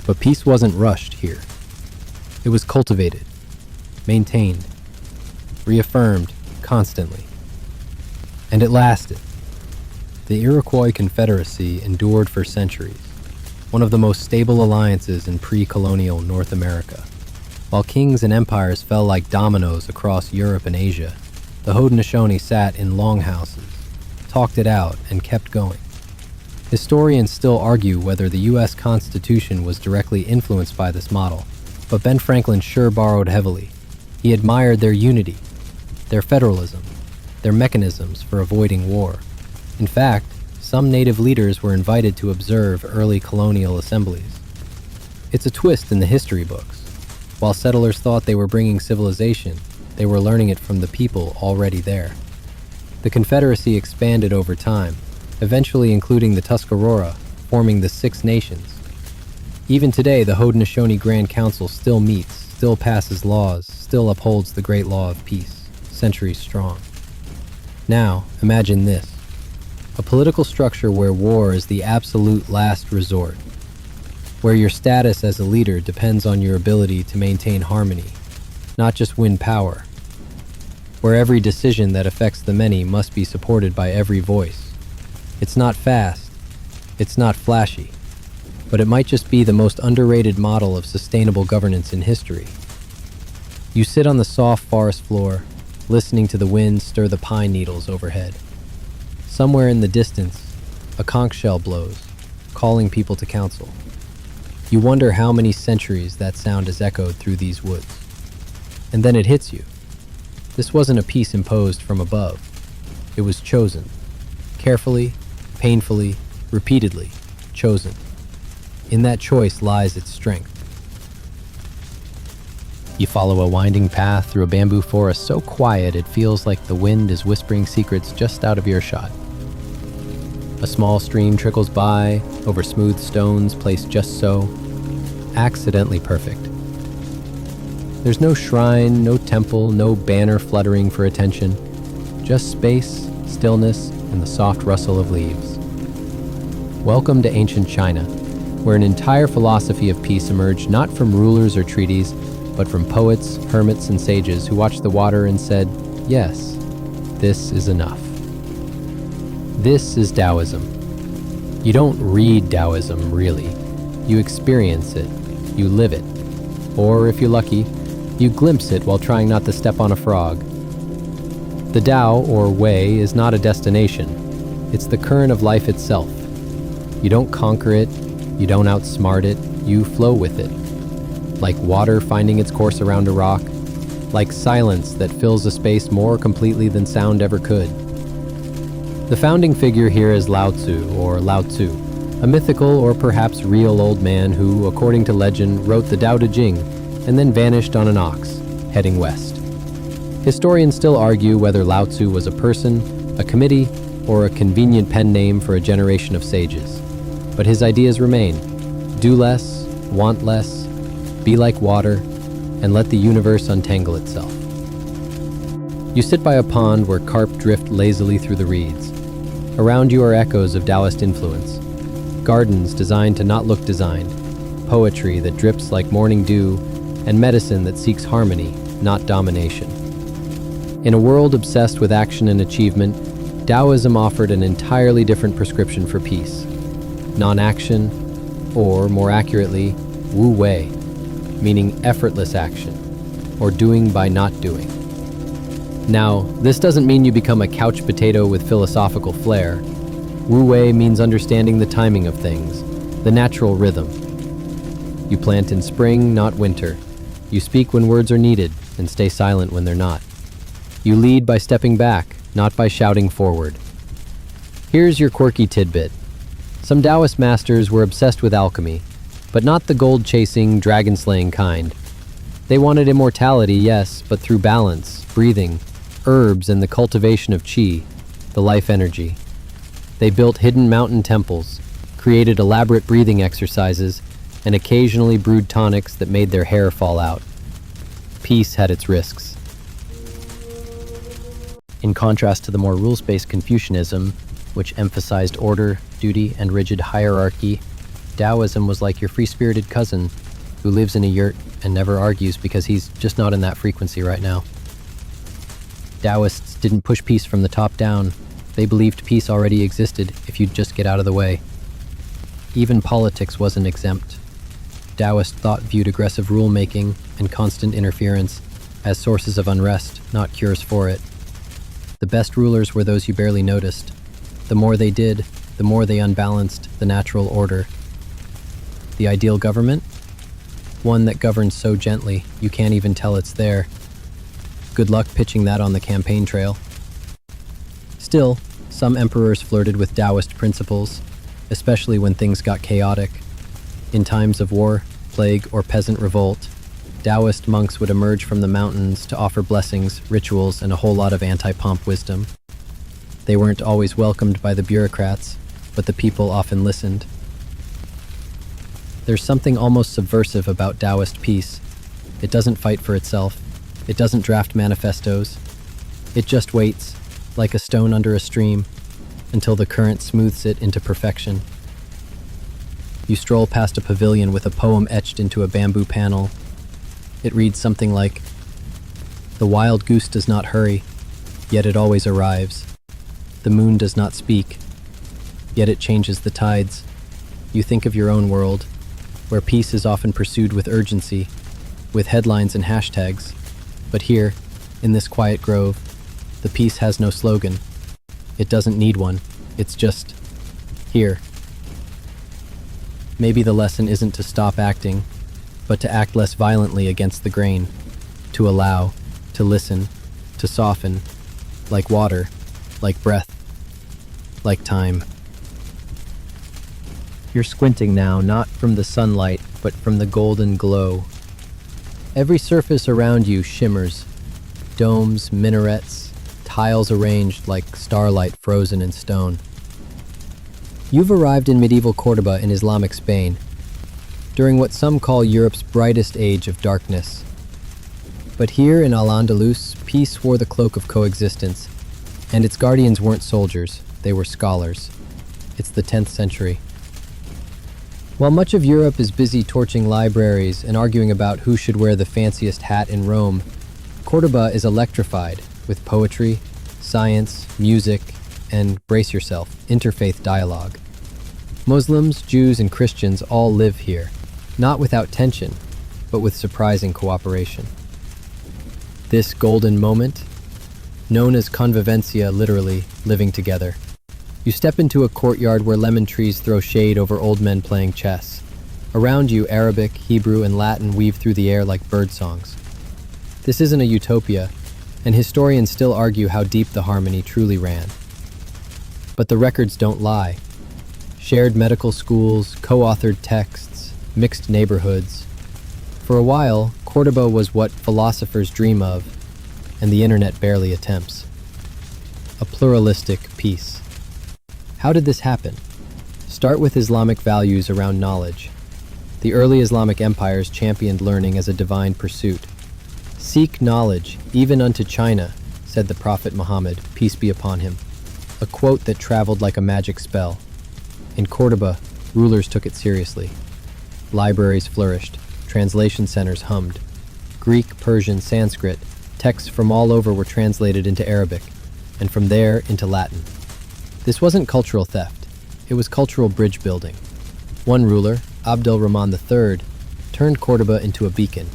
Speaker 1: But peace wasn't rushed here. It was cultivated, maintained, reaffirmed constantly. And it lasted. The Iroquois Confederacy endured for centuries, one of the most stable alliances in pre-colonial North America. While kings and empires fell like dominoes across Europe and Asia, the Haudenosaunee sat in longhouses, talked it out, and kept going. Historians still argue whether the U.S. Constitution was directly influenced by this model, but Ben Franklin sure borrowed heavily. He admired their unity, their federalism, their mechanisms for avoiding war. In fact, some native leaders were invited to observe early colonial assemblies. It's a twist in the history books. While settlers thought they were bringing civilization, they were learning it from the people already there. The Confederacy expanded over time, eventually including the Tuscarora, forming the Six Nations. Even today, the Haudenosaunee Grand Council still meets, still passes laws, still upholds the great law of peace, centuries strong. Now, imagine this. A political structure where war is the absolute last resort, where your status as a leader depends on your ability to maintain harmony, not just win power, where every decision that affects the many must be supported by every voice. It's not fast, it's not flashy, but it might just be the most underrated model of sustainable governance in history. You sit on the soft forest floor, listening to the wind stir the pine needles overhead. Somewhere in the distance, a conch shell blows, calling people to council. You wonder how many centuries that sound has echoed through these woods. And then it hits you. This wasn't a peace imposed from above. It was chosen. Carefully, painfully, repeatedly chosen. In that choice lies its strength. You follow a winding path through a bamboo forest so quiet it feels like the wind is whispering secrets just out of earshot. A small stream trickles by, over smooth stones placed just so, accidentally perfect. There's no shrine, no temple, no banner fluttering for attention, just space, stillness, and the soft rustle of leaves. Welcome to ancient China, where an entire philosophy of peace emerged not from rulers or treaties, but from poets, hermits, and sages who watched the water and said, yes, this is enough. This is Taoism. You don't read Taoism, really. You experience it. You live it. Or, if you're lucky, you glimpse it while trying not to step on a frog. The Tao, or way, is not a destination. It's the current of life itself. You don't conquer it. You don't outsmart it. You flow with it. Like water finding its course around a rock. Like silence that fills a space more completely than sound ever could. The founding figure here is Lao Tzu, or Lao Tzu, a mythical or perhaps real old man who, according to legend, wrote the Tao Te Ching and then vanished on an ox, heading west. Historians still argue whether Lao Tzu was a person, a committee, or a convenient pen name for a generation of sages. But his ideas remain: do less, want less, be like water, and let the universe untangle itself. You sit by a pond where carp drift lazily through the reeds. Around you are echoes of Taoist influence, gardens designed to not look designed, poetry that drips like morning dew, and medicine that seeks harmony, not domination. In a world obsessed with action and achievement, Taoism offered an entirely different prescription for peace: non-action, or more accurately, wu wei, meaning effortless action, or doing by not doing. Now, this doesn't mean you become a couch potato with philosophical flair. Wu wei means understanding the timing of things, the natural rhythm. You plant in spring, not winter. You speak when words are needed, and stay silent when they're not. You lead by stepping back, not by shouting forward. Here's your quirky tidbit. Some Taoist masters were obsessed with alchemy, but not the gold-chasing, dragon-slaying kind. They wanted immortality, yes, but through balance, breathing, herbs, and the cultivation of qi, the life energy. They built hidden mountain temples, created elaborate breathing exercises, and occasionally brewed tonics that made their hair fall out. Peace had its risks. In contrast to the more rules-based Confucianism, which emphasized order, duty, and rigid hierarchy, Taoism was like your free-spirited cousin who lives in a yurt and never argues because he's just not in that frequency right now. Taoists didn't push peace from the top down. They believed peace already existed if you'd just get out of the way. Even politics wasn't exempt. Taoist thought viewed aggressive rule-making and constant interference as sources of unrest, not cures for it. The best rulers were those you barely noticed. The more they did, the more they unbalanced the natural order. The ideal government? One that governs so gently you can't even tell it's there. Good luck pitching that on the campaign trail. Still, some emperors flirted with Taoist principles, especially when things got chaotic. In times of war, plague, or peasant revolt, Taoist monks would emerge from the mountains to offer blessings, rituals, and a whole lot of anti-pomp wisdom. They weren't always welcomed by the bureaucrats, but the people often listened. There's something almost subversive about Taoist peace. It doesn't fight for itself. It doesn't draft manifestos. It just waits, like a stone under a stream, until the current smooths it into perfection. You stroll past a pavilion with a poem etched into a bamboo panel. It reads something like, "The wild goose does not hurry, yet it always arrives. The moon does not speak, yet it changes the tides." You think of your own world, where peace is often pursued with urgency, with headlines and hashtags. But here, in this quiet grove, the peace has no slogan. It doesn't need one. It's just here. Maybe the lesson isn't to stop acting, but to act less violently against the grain, to allow, to listen, to soften, like water, like breath, like time. You're squinting now, not from the sunlight, but from the golden glow. Every surface around you shimmers. Domes, minarets, tiles arranged like starlight frozen in stone. You've arrived in medieval Cordoba in Islamic Spain, during what some call Europe's brightest age of darkness. But here in Al-Andalus, peace wore the cloak of coexistence, and its guardians weren't soldiers, they were scholars. It's the 10th century. While much of Europe is busy torching libraries and arguing about who should wear the fanciest hat in Rome, Cordoba is electrified with poetry, science, music, and, brace yourself, interfaith dialogue. Muslims, Jews, and Christians all live here, not without tension, but with surprising cooperation. This golden moment, known as convivencia, literally living together. You step into a courtyard where lemon trees throw shade over old men playing chess. Around you, Arabic, Hebrew, and Latin weave through the air like bird songs. This isn't a utopia, and historians still argue how deep the harmony truly ran. But the records don't lie. Shared medical schools, co-authored texts, mixed neighborhoods. For a while, Cordoba was what philosophers dream of, and the internet barely attempts. A pluralistic peace. How did this happen? Start with Islamic values around knowledge. The early Islamic empires championed learning as a divine pursuit. "Seek knowledge, even unto China," said the Prophet Muhammad, peace be upon him, a quote that traveled like a magic spell. In Cordoba, rulers took it seriously. Libraries flourished, translation centers hummed. Greek, Persian, Sanskrit, texts from all over were translated into Arabic, and from there into Latin. This wasn't cultural theft, it was cultural bridge building. One ruler, Abd al-Rahman III, turned Cordoba into a beacon.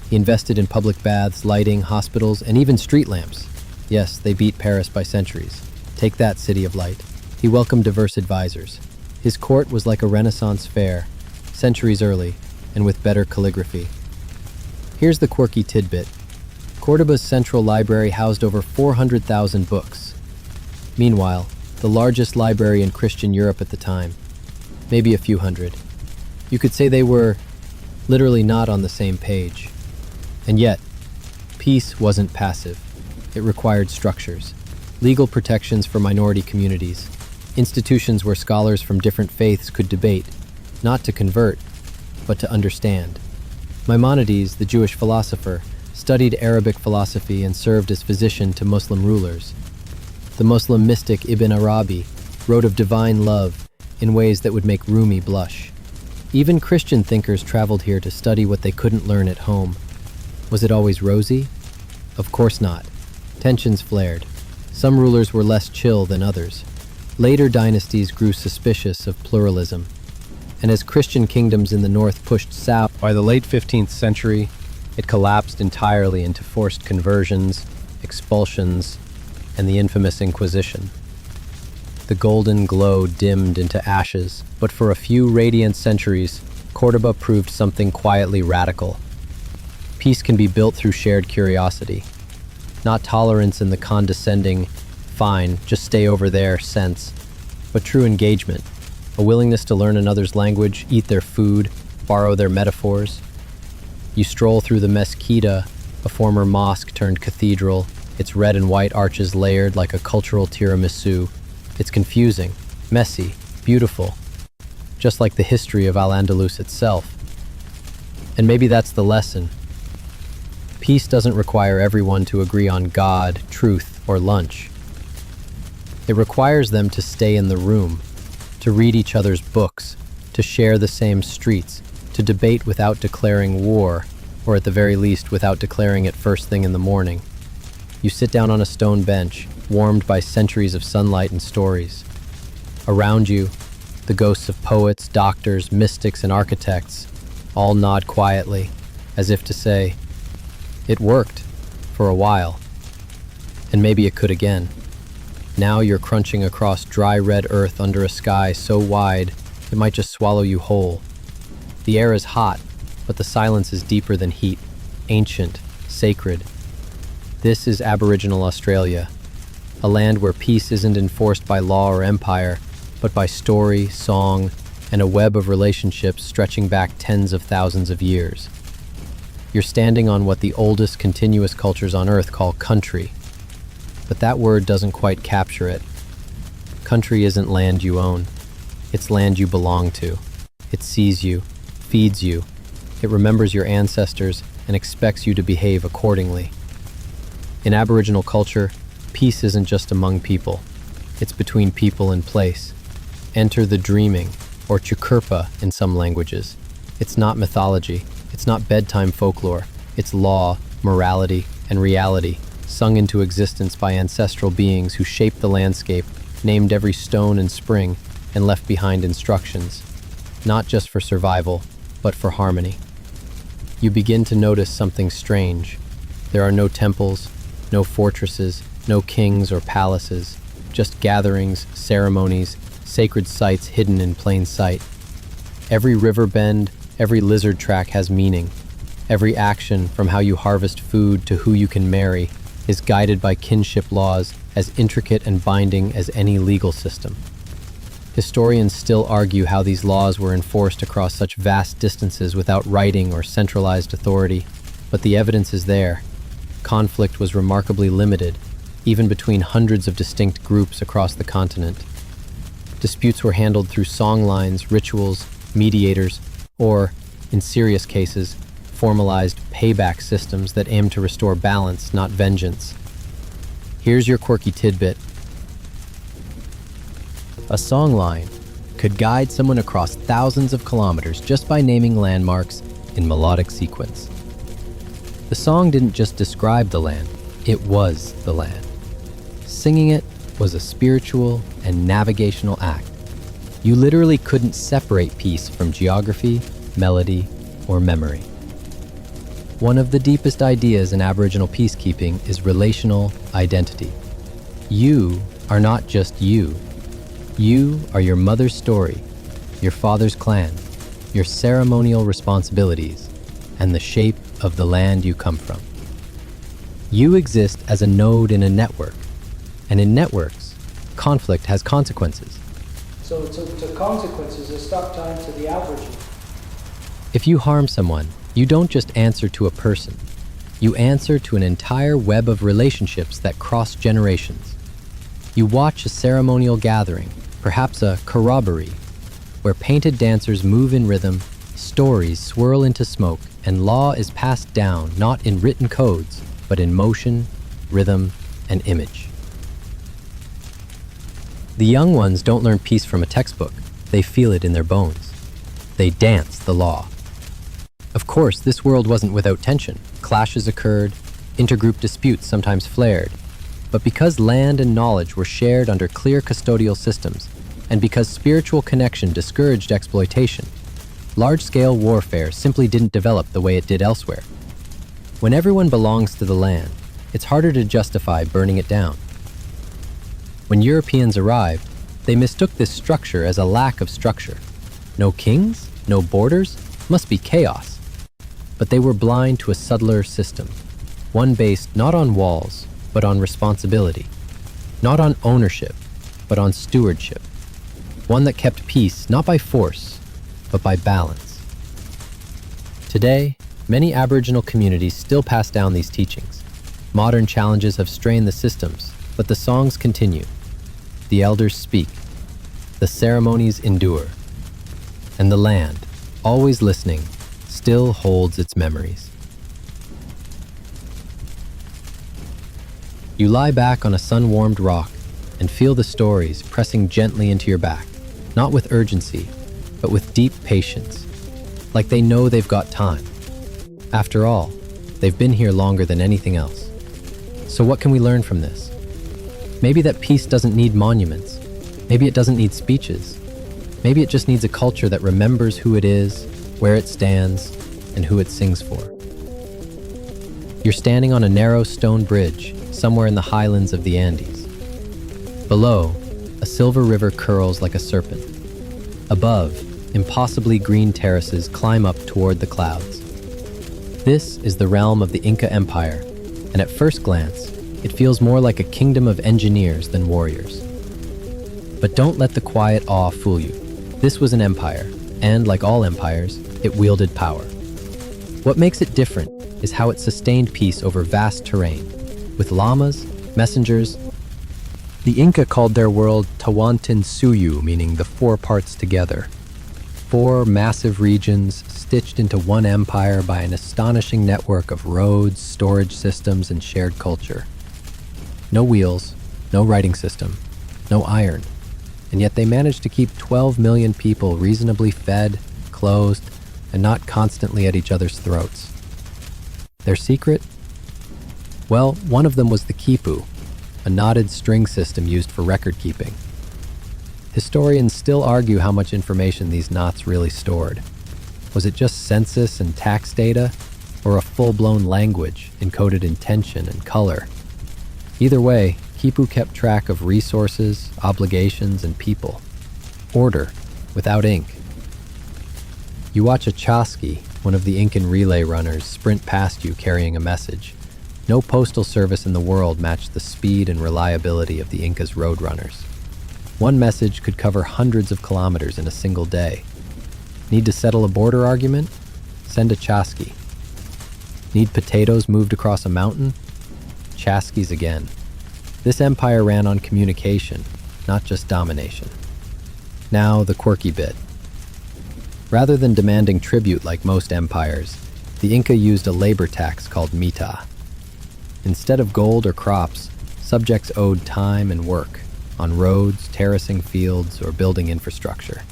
Speaker 1: He invested in public baths, lighting, hospitals, and even street lamps. Yes, they beat Paris by centuries. Take that, City of Light. He welcomed diverse advisors. His court was like a Renaissance fair, centuries early, and with better calligraphy. Here's the quirky tidbit. Cordoba's central library housed over 400,000 books. Meanwhile, the largest library in Christian Europe at the time. maybe a few hundred. You could say they were literally not on the same page. And yet, peace wasn't passive. It required structures, legal protections for minority communities, institutions where scholars from different faiths could debate, not to convert, but to understand. Maimonides, the Jewish philosopher, studied Arabic philosophy and served as physician to Muslim rulers. The Muslim mystic Ibn Arabi wrote of divine love in ways that would make Rumi blush. Even Christian thinkers traveled here to study what they couldn't learn at home. Was it always rosy? Of course not. Tensions flared. Some rulers were less chill than others. Later dynasties grew suspicious of pluralism. And as Christian kingdoms in the north pushed south, by the late 15th century, it collapsed entirely into forced conversions, expulsions, and the infamous Inquisition. The golden glow dimmed into ashes, but for a few radiant centuries, Cordoba proved something quietly radical. Peace can be built through shared curiosity, not tolerance in the condescending, fine, just stay over there sense, but true engagement, a willingness to learn another's language, eat their food, borrow their metaphors. You stroll through the Mesquita, a former mosque turned cathedral, its red and white arches layered like a cultural tiramisu. It's confusing, messy, beautiful, just like the history of Al-Andalus itself. And maybe that's the lesson. Peace doesn't require everyone to agree on God, truth, or lunch. It requires them to stay in the room, to read each other's books, to share the same streets, to debate without declaring war, or at the very least without declaring it first thing in the morning. You sit down on a stone bench, warmed by centuries of sunlight and stories. Around you, the ghosts of poets, doctors, mystics, and architects all nod quietly, as if to say, it worked, for a while, and maybe it could again. Now you're crunching across dry red earth under a sky so wide it might just swallow you whole. The air is hot, but the silence is deeper than heat, ancient, sacred. This is Aboriginal Australia, a land where peace isn't enforced by law or empire, but by story, song, and a web of relationships stretching back tens of thousands of years. You're standing on what the oldest continuous cultures on Earth call country, but that word doesn't quite capture it. Country isn't land you own. It's land you belong to. It sees you, feeds you. It remembers your ancestors and expects you to behave accordingly. In Aboriginal culture, peace isn't just among people. It's between people and place. Enter the dreaming, or chukurpa in some languages. It's not mythology. It's not bedtime folklore. It's law, morality, and reality, sung into existence by ancestral beings who shaped the landscape, named every stone and spring, and left behind instructions, not just for survival, but for harmony. You begin to notice something strange. There are no temples, no fortresses, no kings or palaces, just gatherings, ceremonies, sacred sites hidden in plain sight. Every river bend, every lizard track has meaning. Every action, from how you harvest food to who you can marry, is guided by kinship laws as intricate and binding as any legal system. Historians still argue how these laws were enforced across such vast distances without writing or centralized authority, but the evidence is there. Conflict was remarkably limited, even between hundreds of distinct groups across the continent. Disputes were handled through songlines, rituals, mediators, or, in serious cases, formalized payback systems that aim to restore balance, not vengeance. Here's your quirky tidbit. A songline could guide someone across thousands of kilometers just by naming landmarks in melodic sequence. The song didn't just describe the land, it was the land. Singing it was a spiritual and navigational act. You literally couldn't separate peace from geography, melody, or memory. One of the deepest ideas in Aboriginal peacekeeping is relational identity. You are not just you. You are your mother's story, your father's clan, your ceremonial responsibilities, and the shape of the land you come from. You exist as a node in a network, and in networks, conflict has consequences.
Speaker 2: So to consequences, a stop time to the averaging.
Speaker 1: If you harm someone, you don't just answer to a person. You answer to an entire web of relationships that cross generations. You watch a ceremonial gathering, perhaps a corroboree, where painted dancers move in rhythm, stories swirl into smoke, and law is passed down not in written codes, but in motion, rhythm, and image. The young ones don't learn peace from a textbook. They feel it in their bones. They dance the law. Of course, this world wasn't without tension. Clashes occurred, intergroup disputes sometimes flared. But because land and knowledge were shared under clear custodial systems, and because spiritual connection discouraged exploitation, large-scale warfare simply didn't develop the way it did elsewhere. When everyone belongs to the land, it's harder to justify burning it down. When Europeans arrived, they mistook this structure as a lack of structure. No kings? No borders? Must be chaos. But they were blind to a subtler system, one based not on walls, but on responsibility. Not on ownership, but on stewardship. One that kept peace not by force, but by balance. Today, many Aboriginal communities still pass down these teachings. Modern challenges have strained the systems, but the songs continue. The elders speak. The ceremonies endure. And the land, always listening, still holds its memories. You lie back on a sun-warmed rock and feel the stories pressing gently into your back, not with urgency, but with deep patience, like they know they've got time. After all, they've been here longer than anything else. So what can we learn from this? Maybe that peace doesn't need monuments. Maybe it doesn't need speeches. Maybe it just needs a culture that remembers who it is, where it stands, and who it sings for. You're standing on a narrow stone bridge somewhere in the highlands of the Andes. Below, a silver river curls like a serpent. Above, impossibly green terraces climb up toward the clouds. This is the realm of the Inca Empire, and at first glance, it feels more like a kingdom of engineers than warriors. But don't let the quiet awe fool you. This was an empire, and like all empires, it wielded power. What makes it different is how it sustained peace over vast terrain. With llamas, messengers, the Inca called their world Tawantinsuyu, meaning the four parts together. 4 massive regions stitched into one empire by an astonishing network of roads, storage systems, and shared culture. No wheels, no writing system, no iron, and yet they managed to keep 12 million people reasonably fed, clothed, and not constantly at each other's throats. Their secret? Well, one of them was the quipu, a knotted string system used for record keeping. Historians still argue how much information these knots really stored. Was it just census and tax data, or a full-blown language encoded in tension and color? Either way, quipu kept track of resources, obligations, and people. Order, without ink. You watch a chasqui, one of the Incan relay runners, sprint past you carrying a message. No postal service in the world matched the speed and reliability of the Inca's roadrunners. One message could cover hundreds of kilometers in a single day. Need to settle a border argument? Send a chasqui. Need potatoes moved across a mountain? Chasquis again. This empire ran on communication, not just domination. Now the quirky bit. Rather than demanding tribute like most empires, the Inca used a labor tax called mita. Instead of gold or crops, subjects owed time and work on roads, terracing fields, or building infrastructure.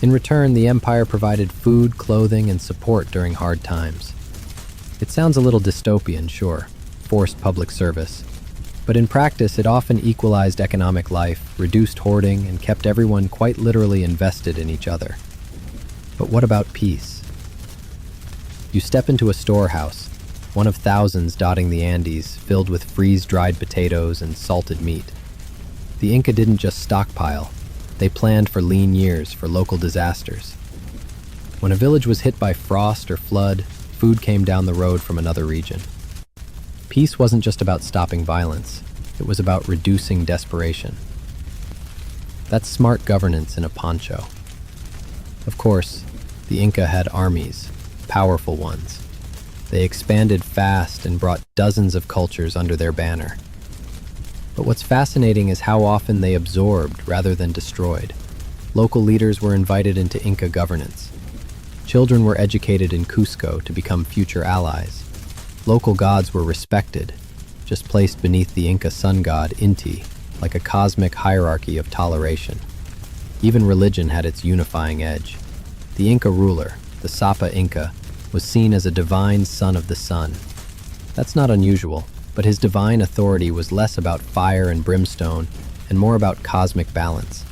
Speaker 1: In return, the empire provided food, clothing, and support during hard times. It sounds a little dystopian, sure, forced public service, but in practice it often equalized economic life, reduced hoarding, and kept everyone quite literally invested in each other. But what about peace? You step into a storehouse, one of thousands dotting the Andes, filled with freeze-dried potatoes and salted meat. The Inca didn't just stockpile, they planned for lean years for local disasters. When a village was hit by frost or flood, food came down the road from another region. Peace wasn't just about stopping violence, it was about reducing desperation. That's smart governance in a poncho. Of course, the Inca had armies, powerful ones. They expanded fast and brought dozens of cultures under their banner. But what's fascinating is how often they absorbed rather than destroyed. Local leaders were invited into Inca governance. Children were educated in Cusco to become future allies. Local gods were respected, just placed beneath the Inca sun god Inti, like a cosmic hierarchy of toleration. Even religion had its unifying edge. The Inca ruler, the Sapa Inca, was seen as a divine son of the sun. That's not unusual, but his divine authority was less about fire and brimstone and more about cosmic balance.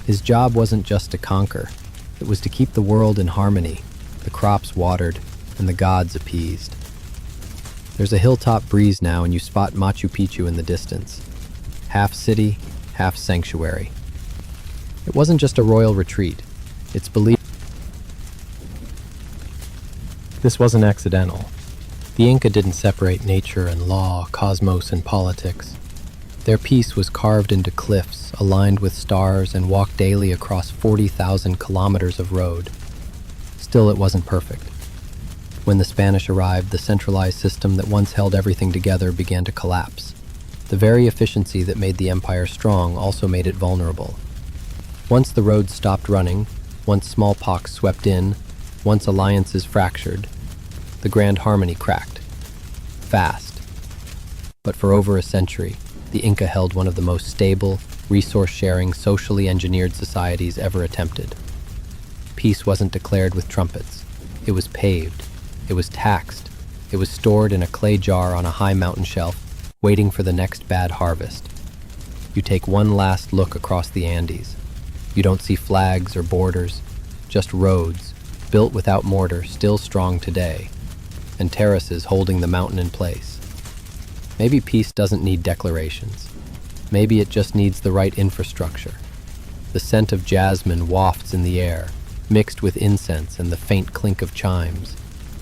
Speaker 1: His job wasn't just to conquer, it was to keep the world in harmony, the crops watered, and the gods appeased. There's a hilltop breeze now and you spot Machu Picchu in the distance. Half city, half sanctuary. It wasn't just a royal retreat. It's believed this wasn't accidental. The Inca didn't separate nature and law, cosmos and politics. Their peace was carved into cliffs, aligned with stars, and walked daily across 40,000 kilometers of road. Still, it wasn't perfect. When the Spanish arrived, the centralized system that once held everything together began to collapse. The very efficiency that made the empire strong also made it vulnerable. Once the roads stopped running, once smallpox swept in, once alliances fractured, the grand harmony cracked. Fast. But for over a century, the Inca held one of the most stable, resource-sharing, socially engineered societies ever attempted. Peace wasn't declared with trumpets. It was paved. It was taxed. It was stored in a clay jar on a high mountain shelf, waiting for the next bad harvest. You take one last look across the Andes. You don't see flags or borders, just roads, built without mortar, still strong today, and terraces holding the mountain in place. Maybe peace doesn't need declarations. Maybe it just needs the right infrastructure. The scent of jasmine wafts in the air, mixed with incense and the faint clink of chimes.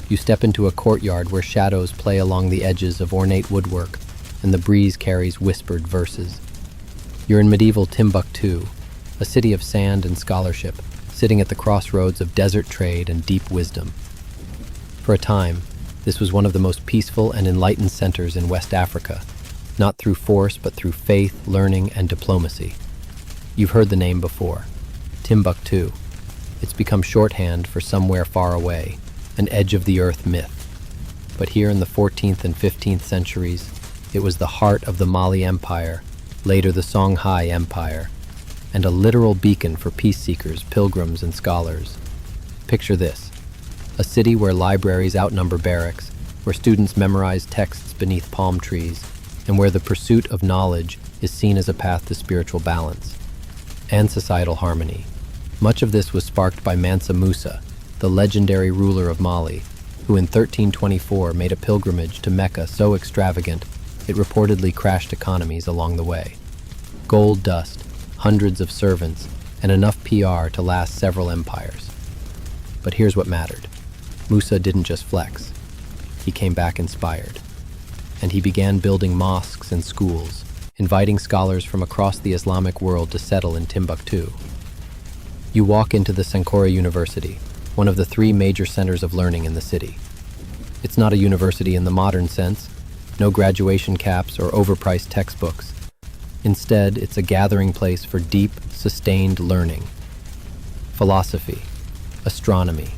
Speaker 1: You step into a courtyard where shadows play along the edges of ornate woodwork, and the breeze carries whispered verses. You're in medieval Timbuktu, a city of sand and scholarship, sitting at the crossroads of desert trade and deep wisdom. For a time, this was one of the most peaceful and enlightened centers in West Africa, not through force but through faith, learning, and diplomacy. You've heard the name before, Timbuktu. It's become shorthand for somewhere far away, an edge-of-the-earth myth. But here in the 14th and 15th centuries, it was the heart of the Mali Empire, later the Songhai Empire, and a literal beacon for peace seekers, pilgrims, and scholars. Picture this: a city where libraries outnumber barracks, where students memorize texts beneath palm trees, and where the pursuit of knowledge is seen as a path to spiritual balance and societal harmony. Much of this was sparked by Mansa Musa, the legendary ruler of Mali, who in 1324 made a pilgrimage to Mecca so extravagant it reportedly crashed economies along the way. Gold dust, hundreds of servants, and enough PR to last several empires. But here's what mattered. Musa didn't just flex. He came back inspired. And he began building mosques and schools, inviting scholars from across the Islamic world to settle in Timbuktu. You walk into the Sankore University, one of the 3 major centers of learning in the city. It's not a university in the modern sense, no graduation caps or overpriced textbooks. Instead, it's a gathering place for deep, sustained learning. Philosophy, astronomy,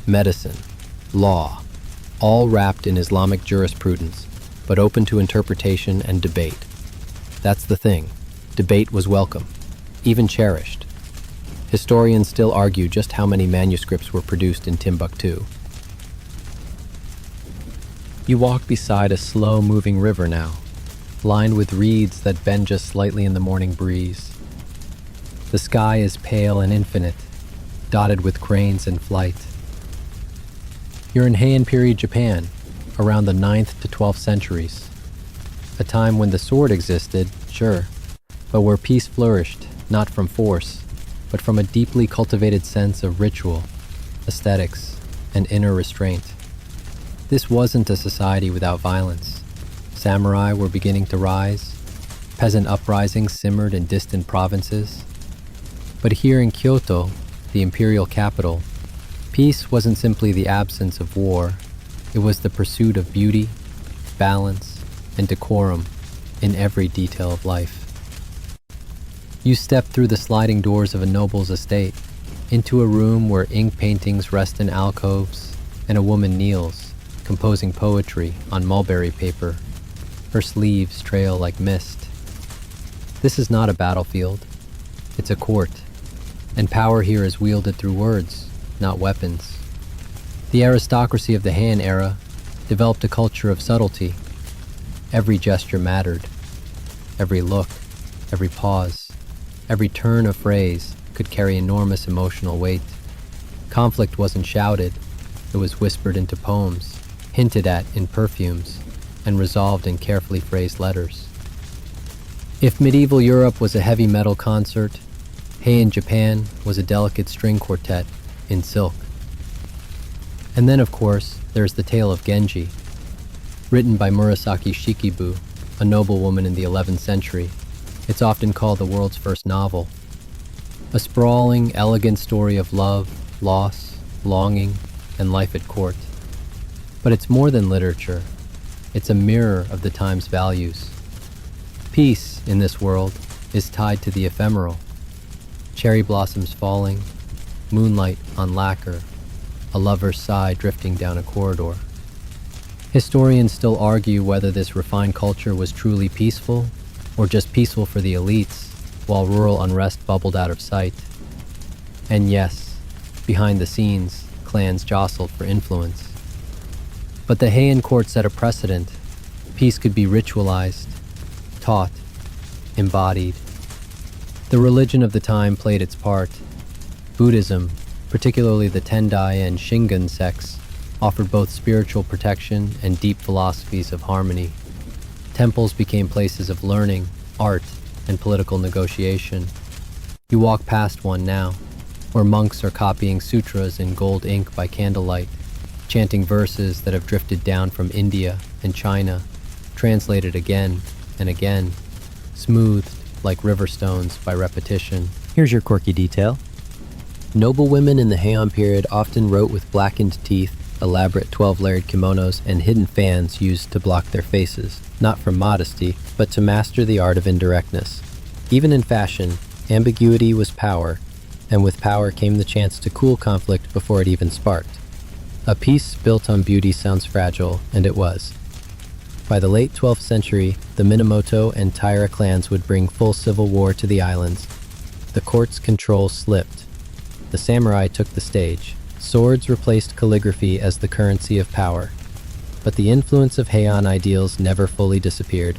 Speaker 1: medicine, law, all wrapped in Islamic jurisprudence, but open to interpretation and debate. That's the thing. Debate was welcome, even cherished. Historians still argue just how many manuscripts were produced in Timbuktu. You walk beside a slow-moving river now, lined with reeds that bend just slightly in the morning breeze. The sky is pale and infinite, dotted with cranes in flight. You're in Heian period Japan, around the 9th to 12th centuries. A time when the sword existed, sure, but where peace flourished, not from force, but from a deeply cultivated sense of ritual, aesthetics, and inner restraint. This wasn't a society without violence. Samurai were beginning to rise. Peasant uprisings simmered in distant provinces. But here in Kyoto, the imperial capital, peace wasn't simply the absence of war, it was the pursuit of beauty, balance, and decorum in every detail of life. You step through the sliding doors of a noble's estate, into a room where ink paintings rest in alcoves and a woman kneels, composing poetry on mulberry paper. Her sleeves trail like mist. This is not a battlefield, it's a court, and power here is wielded through words, not weapons. The aristocracy of the Heian era developed a culture of subtlety. Every gesture mattered. Every look, every pause, every turn of phrase could carry enormous emotional weight. Conflict wasn't shouted, it was whispered into poems, hinted at in perfumes, and resolved in carefully phrased letters. If medieval Europe was a heavy metal concert, Heian Japan was a delicate string quartet in silk. And then, of course, there's the tale of Genji, written by Murasaki Shikibu, a noblewoman in the 11th century. It's often called the world's first novel. A sprawling, elegant story of love, loss, longing, and life at court. But it's more than literature. It's a mirror of the time's values. Peace, in this world, is tied to the ephemeral. Cherry blossoms falling, moonlight on lacquer, a lover's sigh drifting down a corridor. Historians still argue whether this refined culture was truly peaceful, or just peaceful for the elites, while rural unrest bubbled out of sight. And yes, behind the scenes, clans jostled for influence. But the Heian court set a precedent. Peace could be ritualized, taught, embodied. The religion of the time played its part. Buddhism, particularly the Tendai and Shingon sects, offered both spiritual protection and deep philosophies of harmony. Temples became places of learning, art, and political negotiation. You walk past one now, where monks are copying sutras in gold ink by candlelight, chanting verses that have drifted down from India and China, translated again and again, smoothed like river stones by repetition. Here's your quirky detail. Noble women in the Heian period often wrote with blackened teeth, elaborate 12-layered kimonos, and hidden fans used to block their faces, not from modesty, but to master the art of indirectness. Even in fashion, ambiguity was power, and with power came the chance to cool conflict before it even sparked. A peace built on beauty sounds fragile, and it was. By the late 12th century, the Minamoto and Taira clans would bring full civil war to the islands. The court's control slipped. The samurai took the stage. Swords replaced calligraphy as the currency of power. But the influence of Heian ideals never fully disappeared.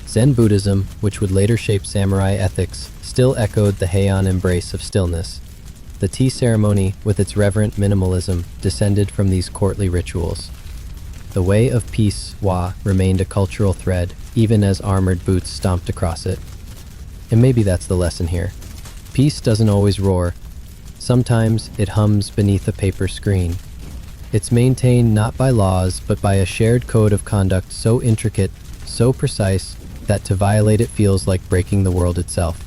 Speaker 1: Zen Buddhism, which would later shape samurai ethics, still echoed the Heian embrace of stillness. The tea ceremony, with its reverent minimalism, descended from these courtly rituals. The way of peace, wa, remained a cultural thread, even as armored boots stomped across it. And maybe that's the lesson here. Peace doesn't always roar. Sometimes it hums beneath a paper screen. It's maintained not by laws, but by a shared code of conduct so intricate, so precise, that to violate it feels like breaking the world itself.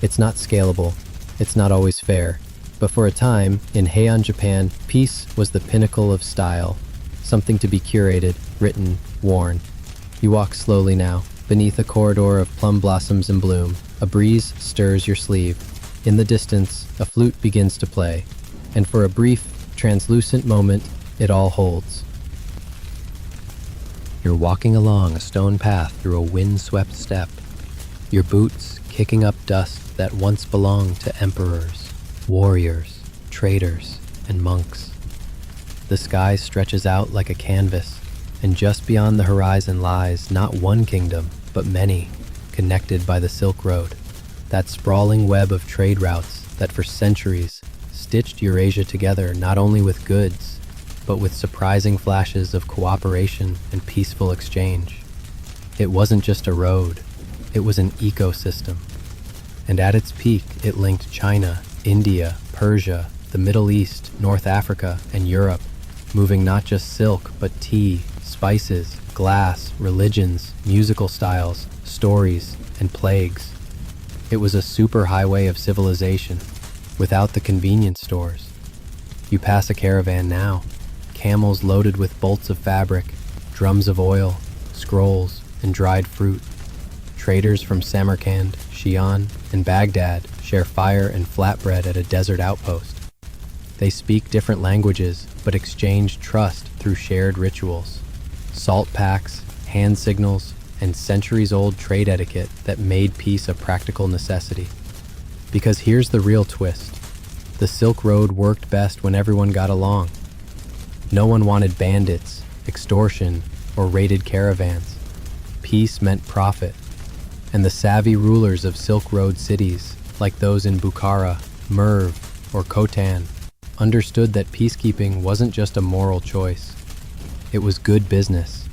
Speaker 1: It's not scalable. It's not always fair. But for a time, in Heian Japan, peace was the pinnacle of style. Something to be curated, written, worn. You walk slowly now, beneath a corridor of plum blossoms in bloom. A breeze stirs your sleeve. In the distance, a flute begins to play. And for a brief, translucent moment, it all holds. You're walking along a stone path through a wind-swept steppe. Your boots kicking up dust that once belonged to emperors, warriors, traders, and monks. The sky stretches out like a canvas, and just beyond the horizon lies not one kingdom, but many, connected by the Silk Road, that sprawling web of trade routes that for centuries stitched Eurasia together not only with goods, but with surprising flashes of cooperation and peaceful exchange. It wasn't just a road, it was an ecosystem. And at its peak, it linked China, India, Persia, the Middle East, North Africa, and Europe, moving not just silk, but tea, spices, glass, religions, musical styles, stories, and plagues. It was a superhighway of civilization, without the convenience stores. You pass a caravan now, camels loaded with bolts of fabric, drums of oil, scrolls, and dried fruit. Traders from Samarkand, Xi'an, and Baghdad share fire and flatbread at a desert outpost. They speak different languages, but exchange trust through shared rituals. Salt packs, hand signals, and centuries-old trade etiquette that made peace a practical necessity. Because here's the real twist. The Silk Road worked best when everyone got along. No one wanted bandits, extortion, or raided caravans. Peace meant profit. And the savvy rulers of Silk Road cities, like those in Bukhara, Merv, or Khotan, understood that peacekeeping wasn't just a moral choice. It was good business.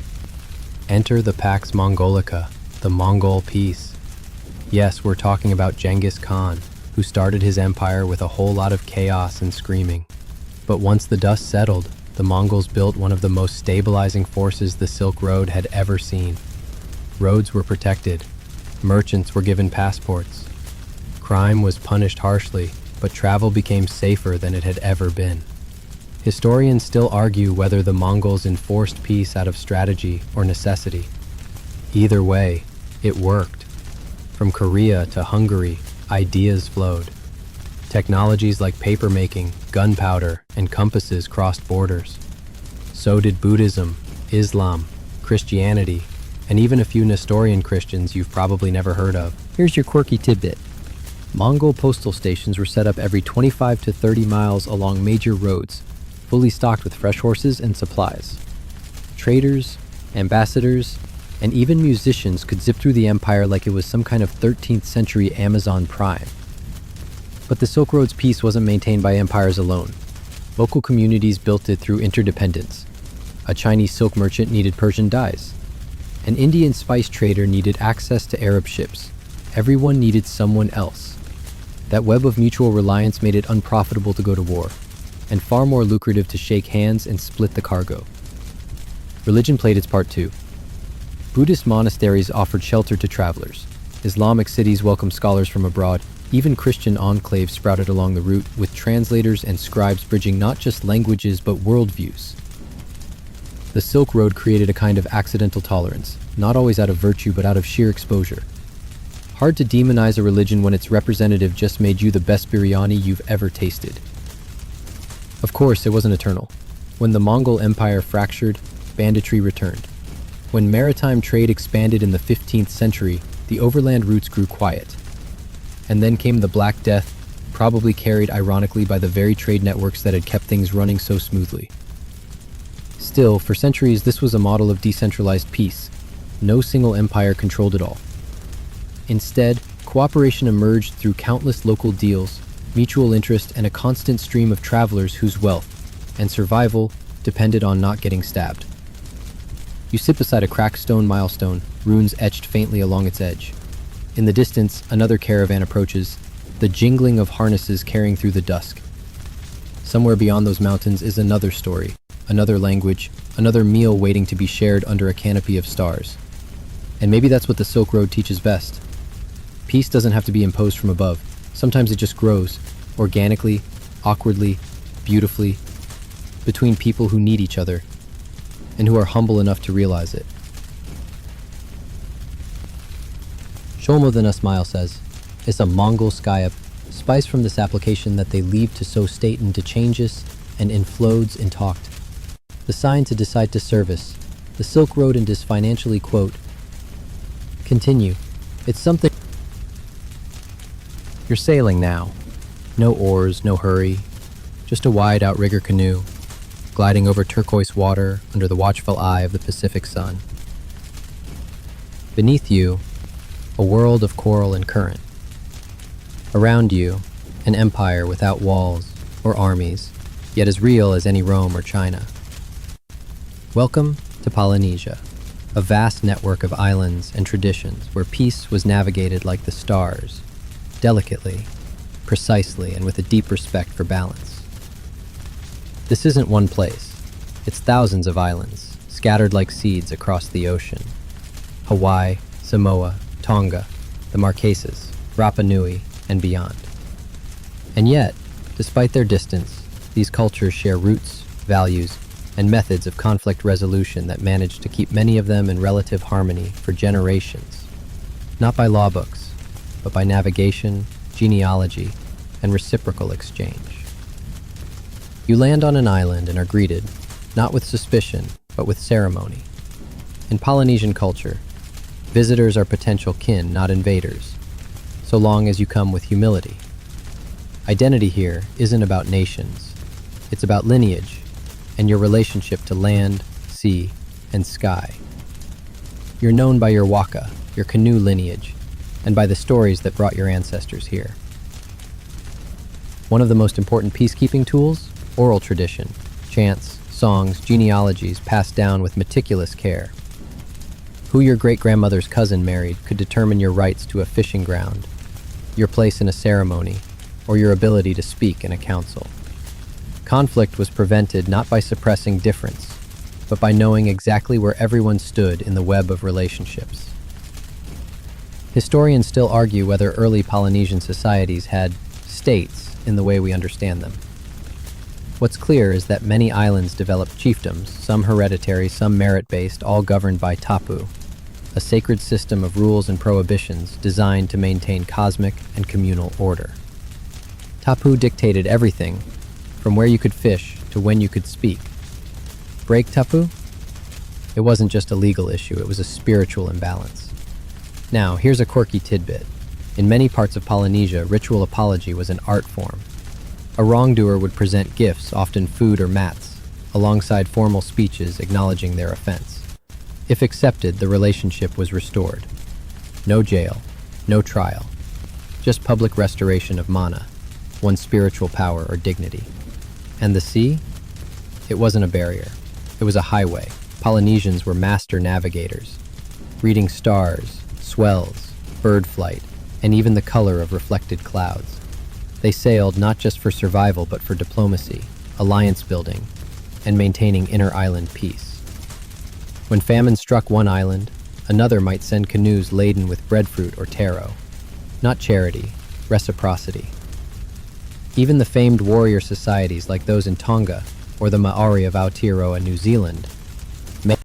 Speaker 1: Enter the Pax Mongolica, the Mongol peace. Yes, we're talking about Genghis Khan, who started his empire with a whole lot of chaos and screaming. But once the dust settled, the Mongols built one of the most stabilizing forces the Silk Road had ever seen. Roads were protected. Merchants were given passports. Crime was punished harshly, but travel became safer than it had ever been. Historians still argue whether the Mongols enforced peace out of strategy or necessity. Either way, it worked. From Korea to Hungary, ideas flowed. Technologies like papermaking, gunpowder, and compasses crossed borders. So did Buddhism, Islam, Christianity, and even a few Nestorian Christians you've probably never heard of. Here's your quirky tidbit. Mongol postal stations were set up every 25 to 30 miles along major roads, fully stocked with fresh horses and supplies. Traders, ambassadors, and even musicians could zip through the empire like it was some kind of 13th century Amazon Prime. But the Silk Road's peace wasn't maintained by empires alone. Local communities built it through interdependence. A Chinese silk merchant needed Persian dyes. An Indian spice trader needed access to Arab ships. Everyone needed someone else. That web of mutual reliance made it unprofitable to go to war, and far more lucrative to shake hands and split the cargo. Religion played its part too. Buddhist monasteries offered shelter to travelers. Islamic cities welcomed scholars from abroad. Even Christian enclaves sprouted along the route, with translators and scribes bridging not just languages but worldviews. The Silk Road created a kind of accidental tolerance, not always out of virtue but out of sheer exposure. Hard to demonize a religion when its representative just made you the best biryani you've ever tasted. Of course, it wasn't eternal. When the Mongol Empire fractured, banditry returned. When maritime trade expanded in the 15th century, the overland routes grew quiet. And then came the Black Death, probably carried ironically by the very trade networks that had kept things running so smoothly. Still, for centuries, this was a model of decentralized peace. No single empire controlled it all. Instead, cooperation emerged through countless local deals, mutual interest, and a constant stream of travelers whose wealth and survival depended on not getting stabbed. You sit beside a cracked stone milestone, runes etched faintly along its edge. In the distance, another caravan approaches, the jingling of harnesses carrying through the dusk. Somewhere beyond those mountains is another story, another language, another meal waiting to be shared under a canopy of stars. And maybe that's what the Silk Road teaches best. Peace doesn't have to be imposed from above. Sometimes it just grows, organically, awkwardly, beautifully, between people who need each other, and who are humble enough to realize it. Sholmo Smile says, it's a Mongol skyap, spice from this application that they leave to so state into changes and inflodes in talked. The sign to decide to service, the Silk Road and is financially quote, continue, it's something. You're sailing now. No oars, no hurry, just a wide outrigger canoe, gliding over turquoise water under the watchful eye of the Pacific sun. Beneath you, a world of coral and current. Around you, an empire without walls or armies, yet as real as any Rome or China. Welcome to Polynesia, a vast network of islands and traditions where peace was navigated like the stars, delicately, precisely, and with a deep respect for balance. This isn't one place. It's thousands of islands, scattered like seeds across the ocean. Hawaii, Samoa, Tonga, the Marquesas, Rapa Nui, and beyond. And yet, despite their distance, these cultures share roots, values, and methods of conflict resolution that manage to keep many of them in relative harmony for generations. Not by law books, but by navigation, genealogy, and reciprocal exchange. You land on an island and are greeted, not with suspicion, but with ceremony. In Polynesian culture, visitors are potential kin, not invaders, so long as you come with humility. Identity here isn't about nations, it's about lineage and your relationship to land, sea, and sky. You're known by your waka, your canoe lineage, and by the stories that brought your ancestors here. One of the most important peacekeeping tools? Oral tradition, chants, songs, genealogies passed down with meticulous care. Who your great-grandmother's cousin married could determine your rights to a fishing ground, your place in a ceremony, or your ability to speak in a council. Conflict was prevented not by suppressing difference, but by knowing exactly where everyone stood in the web of relationships. Historians still argue whether early Polynesian societies had states in the way we understand them. What's clear is that many islands developed chiefdoms, some hereditary, some merit-based, all governed by tapu, a sacred system of rules and prohibitions designed to maintain cosmic and communal order. Tapu dictated everything, from where you could fish to when you could speak. Break tapu? It wasn't just a legal issue, it was a spiritual imbalance. Now, here's a quirky tidbit. In many parts of Polynesia, ritual apology was an art form. A wrongdoer would present gifts, often food or mats, alongside formal speeches acknowledging their offense. If accepted, the relationship was restored. No jail, no trial, just public restoration of mana, one's spiritual power or dignity. And the sea? It wasn't a barrier. It was a highway. Polynesians were master navigators, reading stars, swells, bird flight, and even the color of reflected clouds. They sailed not just for survival, but for diplomacy, alliance building, and maintaining inter-island peace. When famine struck one island, another might send canoes laden with breadfruit or taro. Not charity, reciprocity. Even the famed warrior societies like those in Tonga or the Maori of Aotearoa, New Zealand,